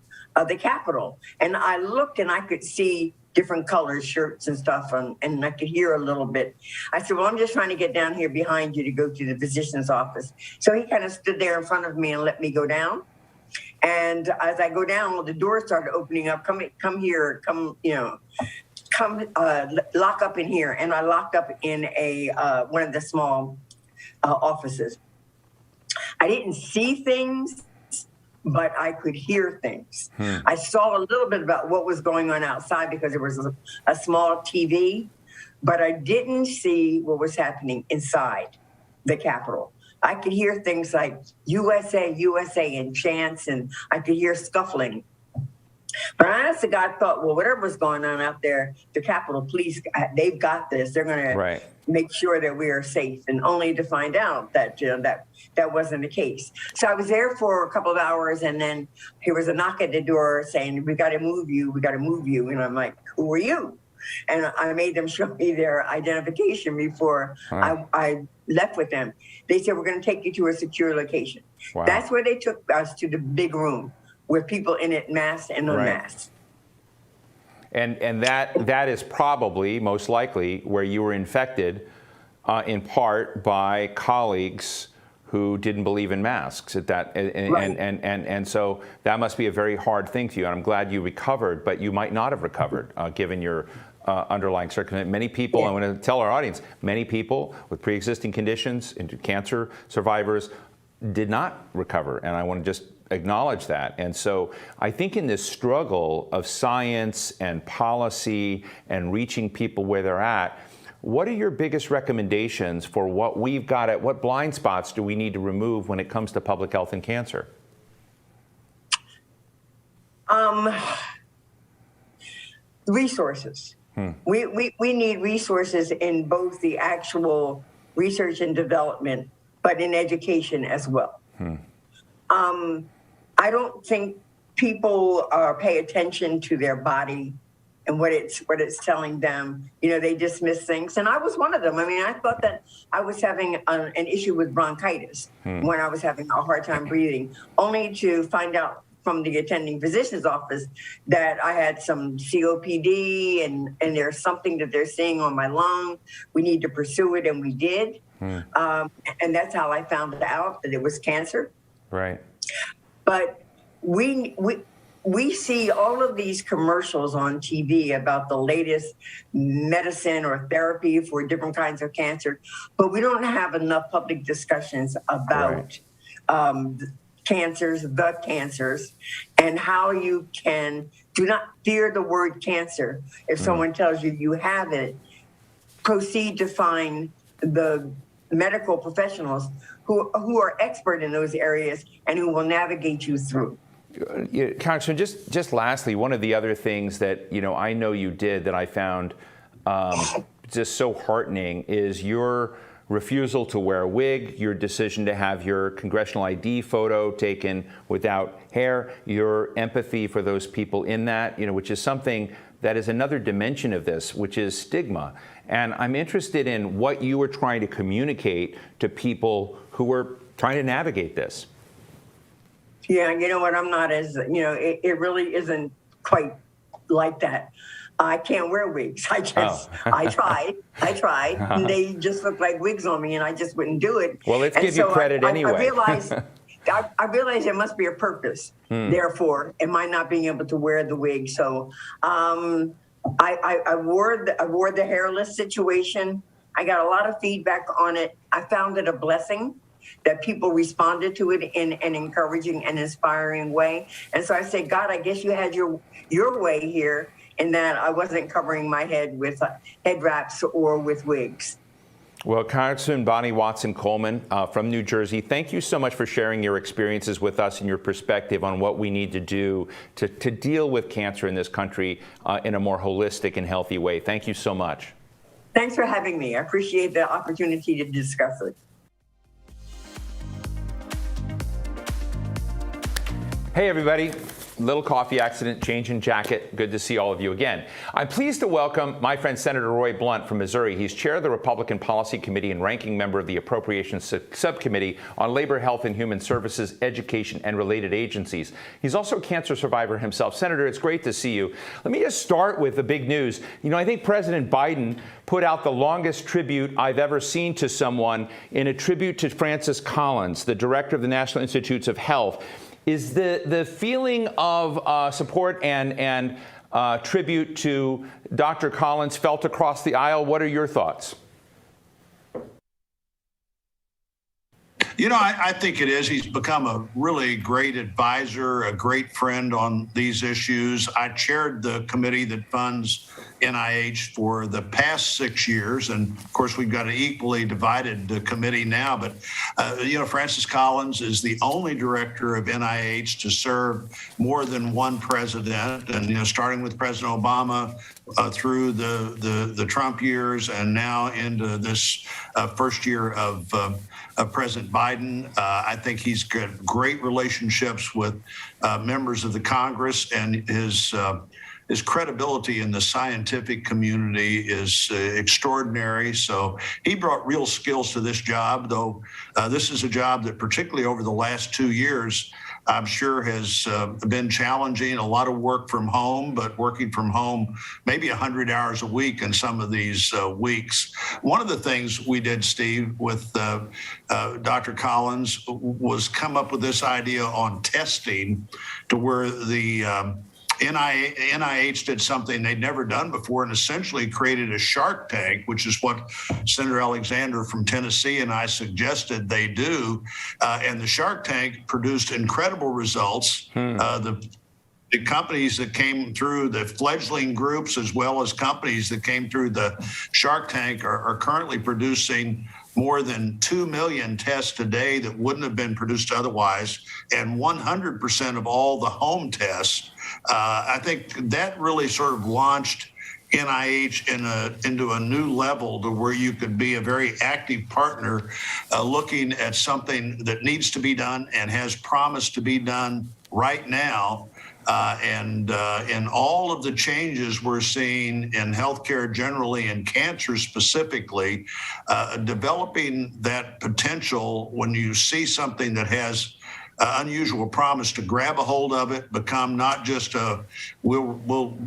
the Capitol." And I looked and I could see different colors, shirts and stuff, and I could hear a little bit. I said, "Well, I'm just trying to get down here behind you to go to the physician's office." So he kind of stood there in front of me and let me go down. And as I go down, the doors started opening up. Come here, lock up in here. And I locked up in one of the small offices. I didn't see things, but I could hear things. I saw a little bit about what was going on outside because there was a small TV, but I didn't see what was happening inside the Capitol. I could hear things like USA, USA and chants, and I could hear scuffling. But I honestly, God thought, well, whatever was going on out there, the Capitol Police, they've got this. They're going to make sure that we are safe, and only to find out that that wasn't the case. So I was there for a couple of hours, and then there was a knock at the door saying, "We got to move you. We got to move you." And I'm like, "Who are you?" And I made them show me their identification before I left with them. They said, "We're going to take you to a secure location." Wow. That's where they took us, to the big room with people in it, masked and unmasked. And that is probably, most likely, where you were infected in part by colleagues who didn't believe in masks at that, and so that must be a very hard thing to you. And I'm glad you recovered, but you might not have recovered given your underlying circumstance. Many people, I want to tell our audience, many people with pre-existing conditions, cancer survivors, did not recover, and I want to just acknowledge that. And so I think in this struggle of science and policy and reaching people where they're at, what are your biggest recommendations for what we've got at, what blind spots do we need to remove when it comes to public health and cancer? Resources. We need resources in both the actual research and development, but in education as well. I don't think people pay attention to their body and what it's telling them. You know, they dismiss things, and I was one of them. I mean, I thought that I was having an issue with bronchitis when I was having a hard time breathing, only to find out from the attending physician's office that I had some COPD and there's something that they're seeing on my lung. We need to pursue it, and we did. And that's how I found out that it was cancer. Right. But we see all of these commercials on TV about the latest medicine or therapy for different kinds of cancer, but we don't have enough public discussions about the cancers, and how you can do not fear the word cancer. If someone tells you you have it, proceed to find the medical professionals who are expert in those areas and who will navigate you through. Congressman, just lastly, one of the other things that I know you did that I found just so heartening is your refusal to wear a wig, your decision to have your congressional ID photo taken without hair, your empathy for those people in that, which is something that is another dimension of this, which is stigma. And I'm interested in what you were trying to communicate to people who were trying to navigate this. Yeah, you know what? I'm not as, it really isn't quite like that. I can't wear wigs. I tried. And they just look like wigs on me, and I just wouldn't do it. Well, let's give you credit anyway. I realized there must be a purpose, therefore, in my not being able to wear the wig. So I wore the hairless situation. I got a lot of feedback on it. I found it a blessing that people responded to it in an encouraging and inspiring way. And so I said, God, I guess you had your way here, in that I wasn't covering my head with head wraps or with wigs. Well, Congressman Bonnie Watson Coleman from New Jersey, thank you so much for sharing your experiences with us and your perspective on what we need to do to deal with cancer in this country in a more holistic and healthy way. Thank you so much. Thanks for having me. I appreciate the opportunity to discuss it. Hey, everybody. Little coffee accident, change in jacket. Good to see all of you again. I'm pleased to welcome my friend Senator Roy Blunt from Missouri. He's chair of the Republican Policy Committee and ranking member of the Appropriations Subcommittee on Labor, Health and Human Services, Education, and related agencies. He's also a cancer survivor himself. Senator, it's great to see you. Let me just start with the big news. I think President Biden put out the longest tribute I've ever seen to someone in a tribute to Francis Collins, the director of the National Institutes of Health. Is the feeling of support and tribute to Dr. Collins felt across the aisle? What are your thoughts? I think it is. He's become a really great advisor, a great friend on these issues. I chaired the committee that funds NIH for the past 6 years. And of course, we've got an equally divided committee now. But, Francis Collins is the only director of NIH to serve more than one president. And, starting with President Obama through the Trump years and now into this first year of President Biden. I think he's got great relationships with members of the Congress, and his credibility in the scientific community is extraordinary. So he brought real skills to this job, though this is a job that particularly over the last 2 years I'm sure has been challenging, a lot of work from home, but working from home maybe 100 hours a week in some of these weeks. One of the things we did, Steve, with Dr. Collins was come up with this idea on testing to where the NIH did something they'd never done before and essentially created a shark tank, which is what Senator Alexander from Tennessee and I suggested they do. And the shark tank produced incredible results. The companies that came through the fledgling groups, as well as companies that came through the shark tank, are currently producing more than 2 million tests a day that wouldn't have been produced otherwise, and 100% of all the home tests. I think that really sort of launched NIH into a new level to where you could be a very active partner looking at something that needs to be done and has promised to be done right now. And in all of the changes we're seeing in healthcare generally and cancer specifically, developing that potential when you see something that has unusual promise to grab a hold of it, become not just a we'll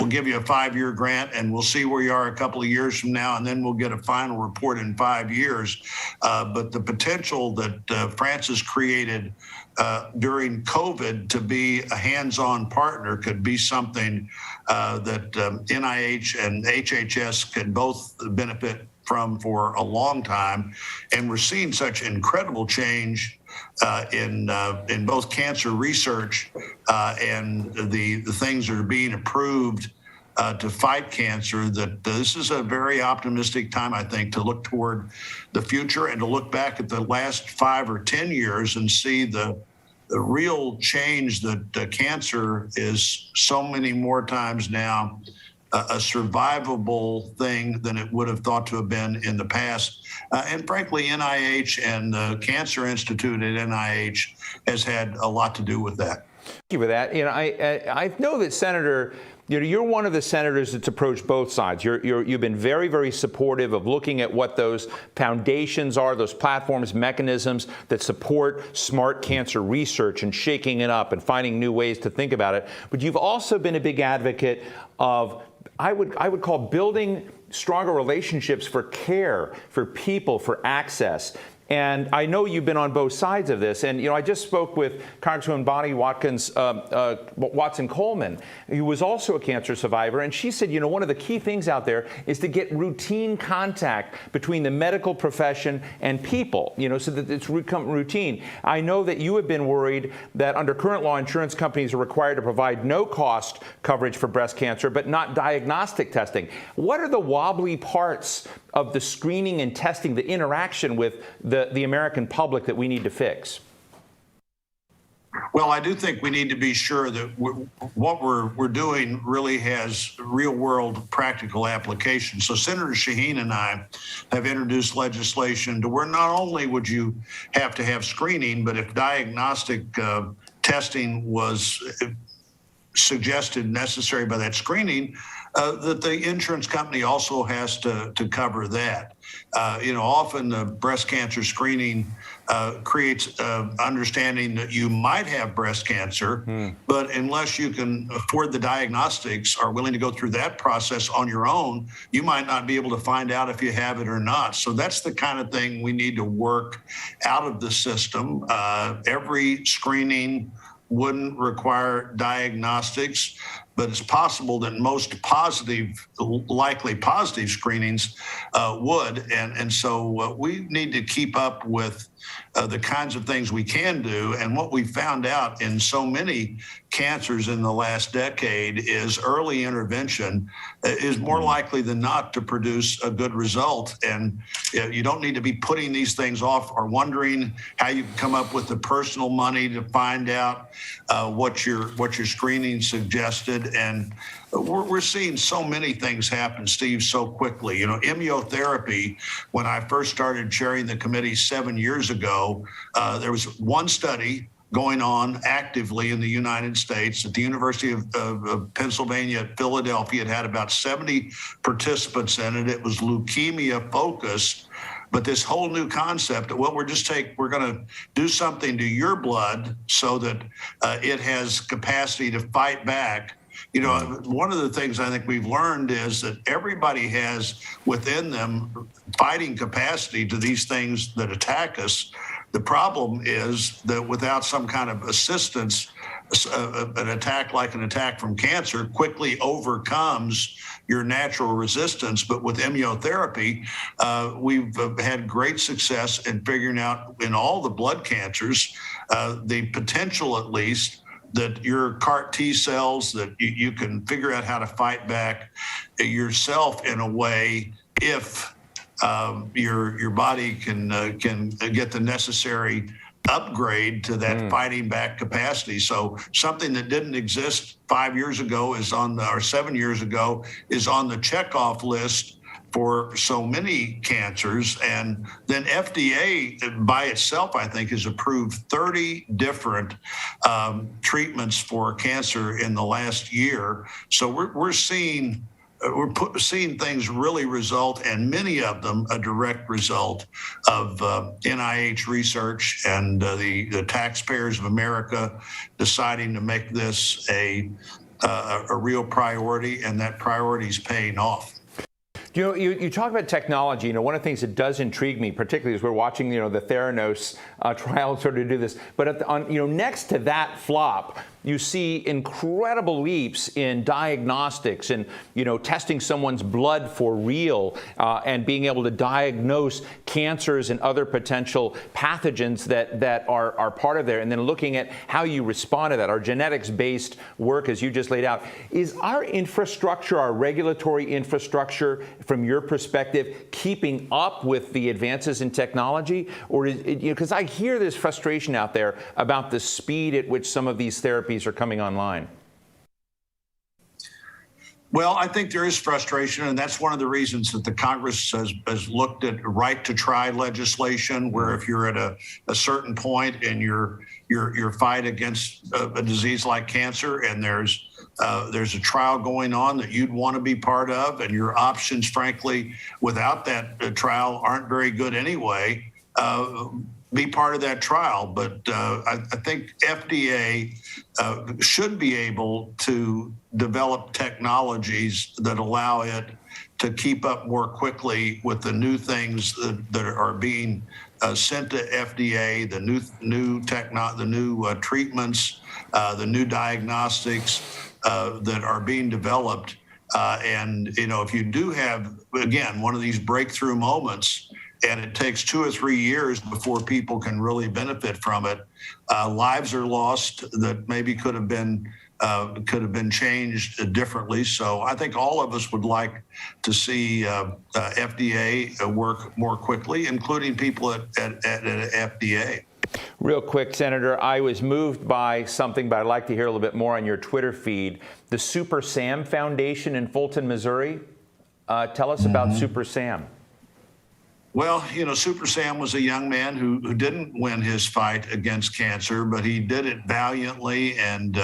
give you a 5-year grant and we'll see where you are a couple of years from now, and then we'll get a final report in 5 years. But the potential that Francis created during COVID to be a hands-on partner could be something that NIH and HHS can both benefit from for a long time. And we're seeing such incredible change in both cancer research and the things that are being approved to fight cancer, that this is a very optimistic time, I think, to look toward the future and to look back at the last 5 or 10 years and see the real change that cancer is so many more times now a survivable thing than it would have thought to have been in the past. And frankly, NIH and the Cancer Institute at NIH has had a lot to do with that. Thank you for that. I know that Senator, you're one of the senators that's approached both sides. You've been very, very supportive of looking at what those foundations are, those platforms, mechanisms that support smart cancer research and shaking it up and finding new ways to think about it. But you've also been a big advocate of, I would call, building stronger relationships for care, for people, for access. And I know you've been on both sides of this. And, I just spoke with Congresswoman Bonnie Watson-Coleman, who was also a cancer survivor. And she said, one of the key things out there is to get routine contact between the medical profession and people, so that it's routine. I know that you have been worried that under current law, insurance companies are required to provide no-cost coverage for breast cancer, but not diagnostic testing. What are the wobbly parts of the screening and testing, the interaction with the American public that we need to fix? Well, I do think we need to be sure that what we're doing really has real-world practical application. So Senator Shaheen and I have introduced legislation to where not only would you have to have screening, but if diagnostic testing was suggested necessary by that screening, that the insurance company also has to cover that. Often the breast cancer screening creates understanding that you might have breast cancer, but unless you can afford the diagnostics, are willing to go through that process on your own, you might not be able to find out if you have it or not. So that's the kind of thing we need to work out of the system. Every screening wouldn't require diagnostics, but it's possible that most likely positive screenings would. And so we need to keep up with the kinds of things we can do. And what we found out in so many cancers in the last decade is early intervention is more likely than not to produce a good result. And you don't need to be putting these things off or wondering how you come up with the personal money to find out what your screening suggested. And we're seeing so many things happen, Steve, so quickly. Immunotherapy, when I first started chairing the committee 7 years ago, there was one study going on actively in the United States at the University of Pennsylvania at Philadelphia. It had about 70 participants in it. It was leukemia focused. But this whole new concept, well, we're going to do something to your blood so that it has capacity to fight back. You know, one of the things I think we've learned is that everybody has within them fighting capacity to these things that attack us. The problem is that without some kind of assistance, an attack like an attack from cancer quickly overcomes your natural resistance. But with immunotherapy, we've had great success in figuring out in all the blood cancers, the potential at least, that your CAR T cells, that you can figure out how to fight back yourself in a way if your body can get the necessary upgrade to that fighting back capacity. So something that didn't exist 5 years ago or 7 years ago is on the checkoff list for so many cancers. And then FDA by itself, I think, has approved 30 different treatments for cancer in the last year. So we're seeing things really result, and many of them a direct result of NIH research and the taxpayers of America deciding to make this a real priority, and that priority is paying off. You know, you talk about technology. You know, one of the things that does intrigue me, particularly as we're watching, you know, the Theranos trial sort of do this. But next to that flop, you see incredible leaps in diagnostics and, you know, testing someone's blood for real and being able to diagnose cancers and other potential pathogens that are part of there, and then looking at how you respond to that. Our genetics-based work, as you just laid out, is our infrastructure, our regulatory infrastructure, from your perspective, keeping up with the advances in technology? Or is it, you know, because I hear this frustration out there about the speed at which some of these therapies are coming online. Well, I think there is frustration, and that's one of the reasons that the Congress has looked at right to try legislation, where if you're at a certain point in your fight against a disease like cancer, and there's a trial going on that you'd want to be part of, and your options, frankly, without that trial aren't very good anyway, be part of that trial. But I think FDA should be able to develop technologies that allow it to keep up more quickly with the new things that are being sent to FDA, the new treatments, the new diagnostics that are being developed. And, you know, if you do have, again, one of these breakthrough moments, and it takes 2 or 3 years before people can really benefit from it, lives are lost that maybe could have been changed differently. So I think all of us would like to see FDA work more quickly, including people at FDA. Real quick, Senator, I was moved by something, but I'd like to hear a little bit more on your Twitter feed. The Super Sam Foundation in Fulton, Missouri. Tell us about Super Sam. Well, you know, Super Sam was a young man who didn't win his fight against cancer, but he did it valiantly, and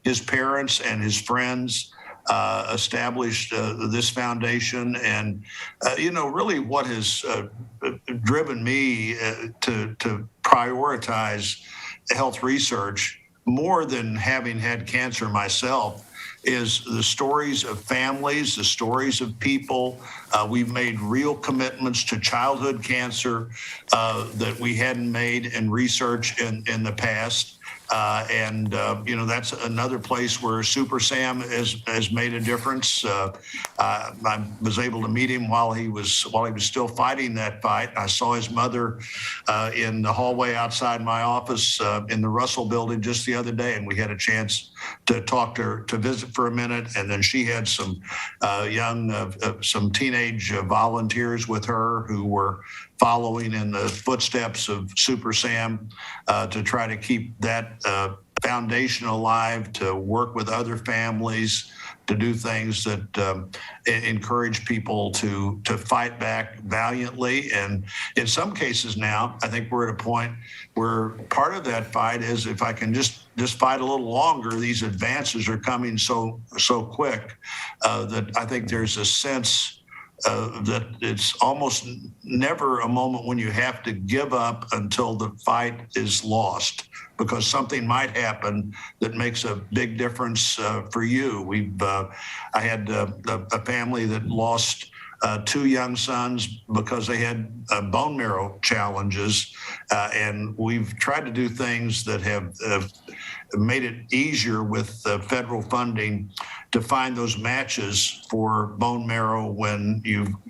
his parents and his friends established this foundation. And, you know, really what has driven me to prioritize health research more than having had cancer myself is the stories of families, the stories of people. We've made real commitments to childhood cancer that we hadn't made in research in the past. And you know, that's another place where Super Sam has made a difference. I was able to meet him while he was still fighting that fight. I saw his mother in the hallway outside my office in the Russell building just the other day, and we had a chance to talk to her, to visit for a minute. And then she had some some teenage volunteers with her who were following in the footsteps of Super Sam to try to keep that foundation alive, to work with other families, to do things that encourage people to fight back valiantly. And in some cases now, I think we're at a point where part of that fight is, if I can just fight a little longer, these advances are coming so quick that I think there's a sense that it's almost never a moment when you have to give up until the fight is lost, because something might happen that makes a big difference for you. I had a family that lost 2 young sons because they had bone marrow challenges, and we've tried to do things that have made it easier with federal funding to find those matches for bone marrow when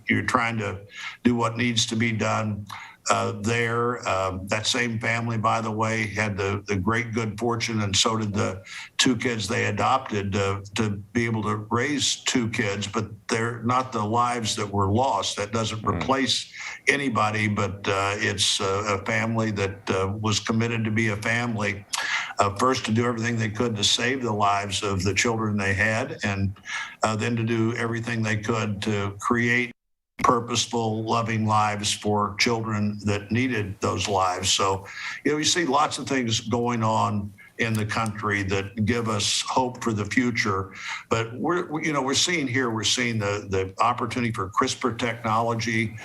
you're trying to do what needs to be done there. That same family, by the way, had the great good fortune, and so did the 2 kids they adopted, to be able to raise 2 kids, but they're not the lives that were lost. That doesn't replace anybody, but it's a family that was committed to be a family. First, to do everything they could to save the lives of the children they had, and then to do everything they could to create purposeful, loving lives for children that needed those lives. So, you see lots of things going on in the country that give us hope for the future. But we're seeing the opportunity for CRISPR technology,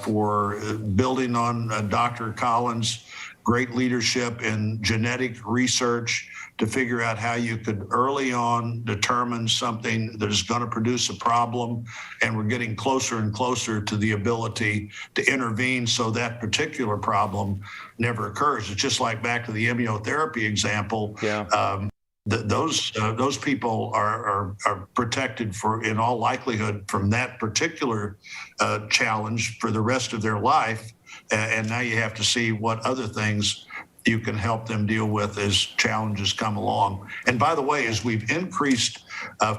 for building on Dr. Collins' great leadership in genetic research to figure out how you could early on determine something that is going to produce a problem. And we're getting closer and closer to the ability to intervene so that particular problem never occurs. It's just like back to the immunotherapy example. Yeah. Those people are protected in all likelihood from that particular challenge for the rest of their life. And now you have to see what other things you can help them deal with as challenges come along. And by the way, as we've increased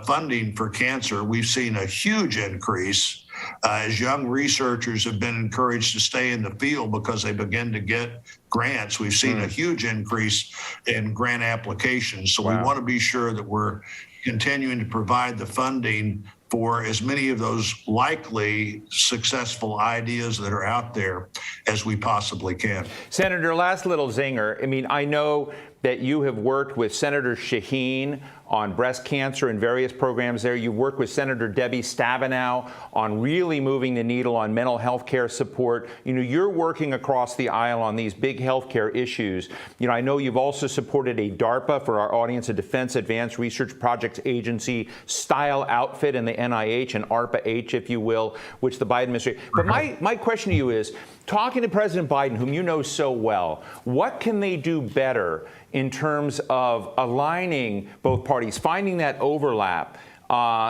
funding for cancer, we've seen a huge increase as young researchers have been encouraged to stay in the field because they begin to get grants. We've seen a huge increase in grant applications. So we want to be sure that we're continuing to provide the funding for as many of those likely successful ideas that are out there as we possibly can. Senator, last little zinger. I mean, I know that you have worked with Senator Shaheen on breast cancer and various programs there. You've worked with Senator Debbie Stabenow on really moving the needle on mental health care support. You're working across the aisle on these big health care issues. I know you've also supported a DARPA, for our audience, a Defense Advanced Research Projects Agency style outfit in the NIH, an ARPA-H, if you will, which the Biden administration. But my question to you is, talking to President Biden, whom you know so well, what can they do better in terms of aligning both parties, finding that overlap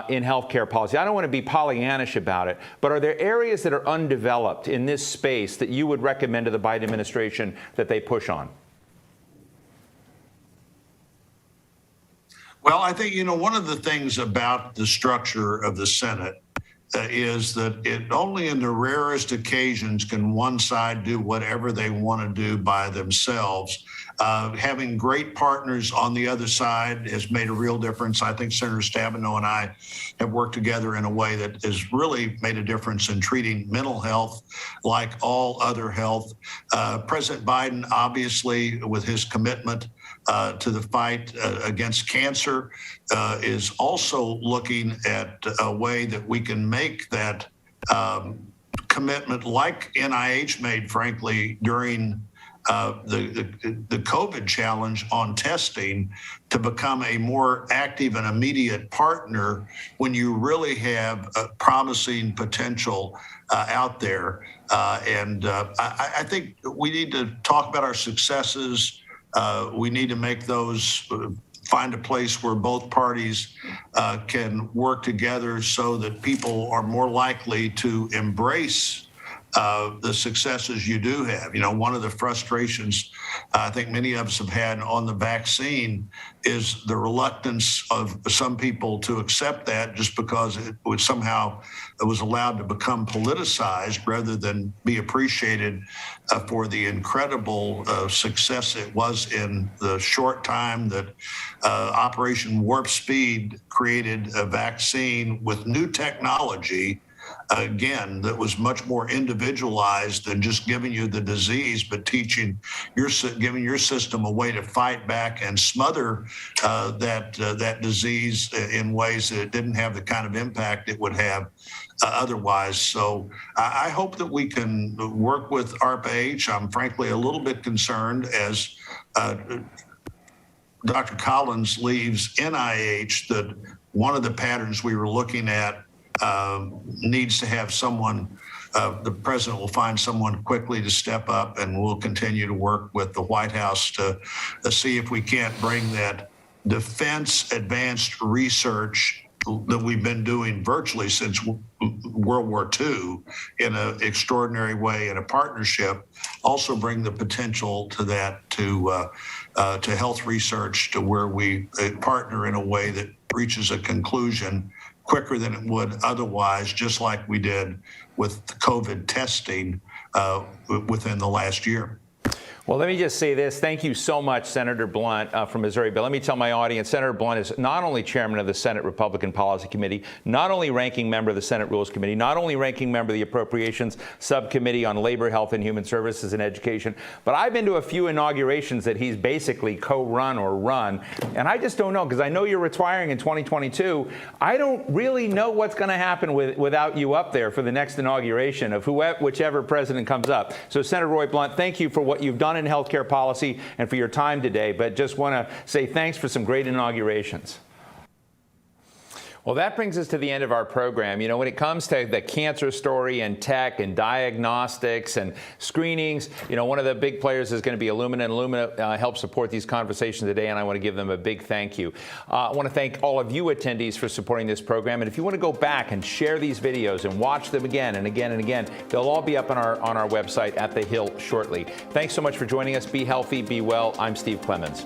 in healthcare policy? I don't want to be Pollyannish about it, but are there areas that are undeveloped in this space that you would recommend to the Biden administration that they push on? Well, I think, one of the things about the structure of the Senate is that it only in the rarest occasions can one side do whatever they want to do by themselves. Having great partners on the other side has made a real difference. I think Senator Stabenow and I have worked together in a way that has really made a difference in treating mental health like all other health. President Biden, obviously, with his commitment to the fight against cancer, is also looking at a way that we can make that commitment like NIH made, frankly, during the COVID challenge on testing, to become a more active and immediate partner when you really have a promising potential out there. I think we need to talk about our successes. We need to make those, find a place where both parties can work together so that people are more likely to embrace the successes you do have. One of the frustrations I think many of us have had on the vaccine is the reluctance of some people to accept that just because it was allowed to become politicized rather than be appreciated for the incredible success it was in the short time that Operation Warp Speed created a vaccine with new technology again, that was much more individualized than just giving you the disease, but giving your system a way to fight back and smother that disease in ways that it didn't have the kind of impact it would have otherwise. So I hope that we can work with ARPA-H. I'm frankly a little bit concerned as Dr. Collins leaves NIH that one of the patterns we were looking at needs to have someone, the president will find someone quickly to step up, and we'll continue to work with the White House to see if we can't bring that defense advanced research that we've been doing virtually since World War II in an extraordinary way in a partnership, also bring the potential to that to health research to where we partner in a way that reaches a conclusion quicker than it would otherwise, just like we did with COVID testing within the last year. Well, let me just say this. Thank you so much, Senator Blunt from Missouri. But let me tell my audience, Senator Blunt is not only chairman of the Senate Republican Policy Committee, not only ranking member of the Senate Rules Committee, not only ranking member of the Appropriations Subcommittee on Labor, Health, and Human Services and Education, but I've been to a few inaugurations that he's basically co-run or run. And I just don't know, because I know you're retiring in 2022. I don't really know what's going to happen without you up there for the next inauguration of whichever president comes up. So, Senator Roy Blunt, thank you for what you've done in healthcare policy and for your time today, but just want to say thanks for some great inaugurations. Well, that brings us to the end of our program. You know, when it comes to the cancer story and tech and diagnostics and screenings, you know, one of the big players is going to be Illumina, and Illumina helps support these conversations today, and I want to give them a big thank you. I want to thank all of you attendees for supporting this program, and if you want to go back and share these videos and watch them again and again and again, they'll all be up on our website at The Hill shortly. Thanks so much for joining us. Be healthy, be well. I'm Steve Clemens.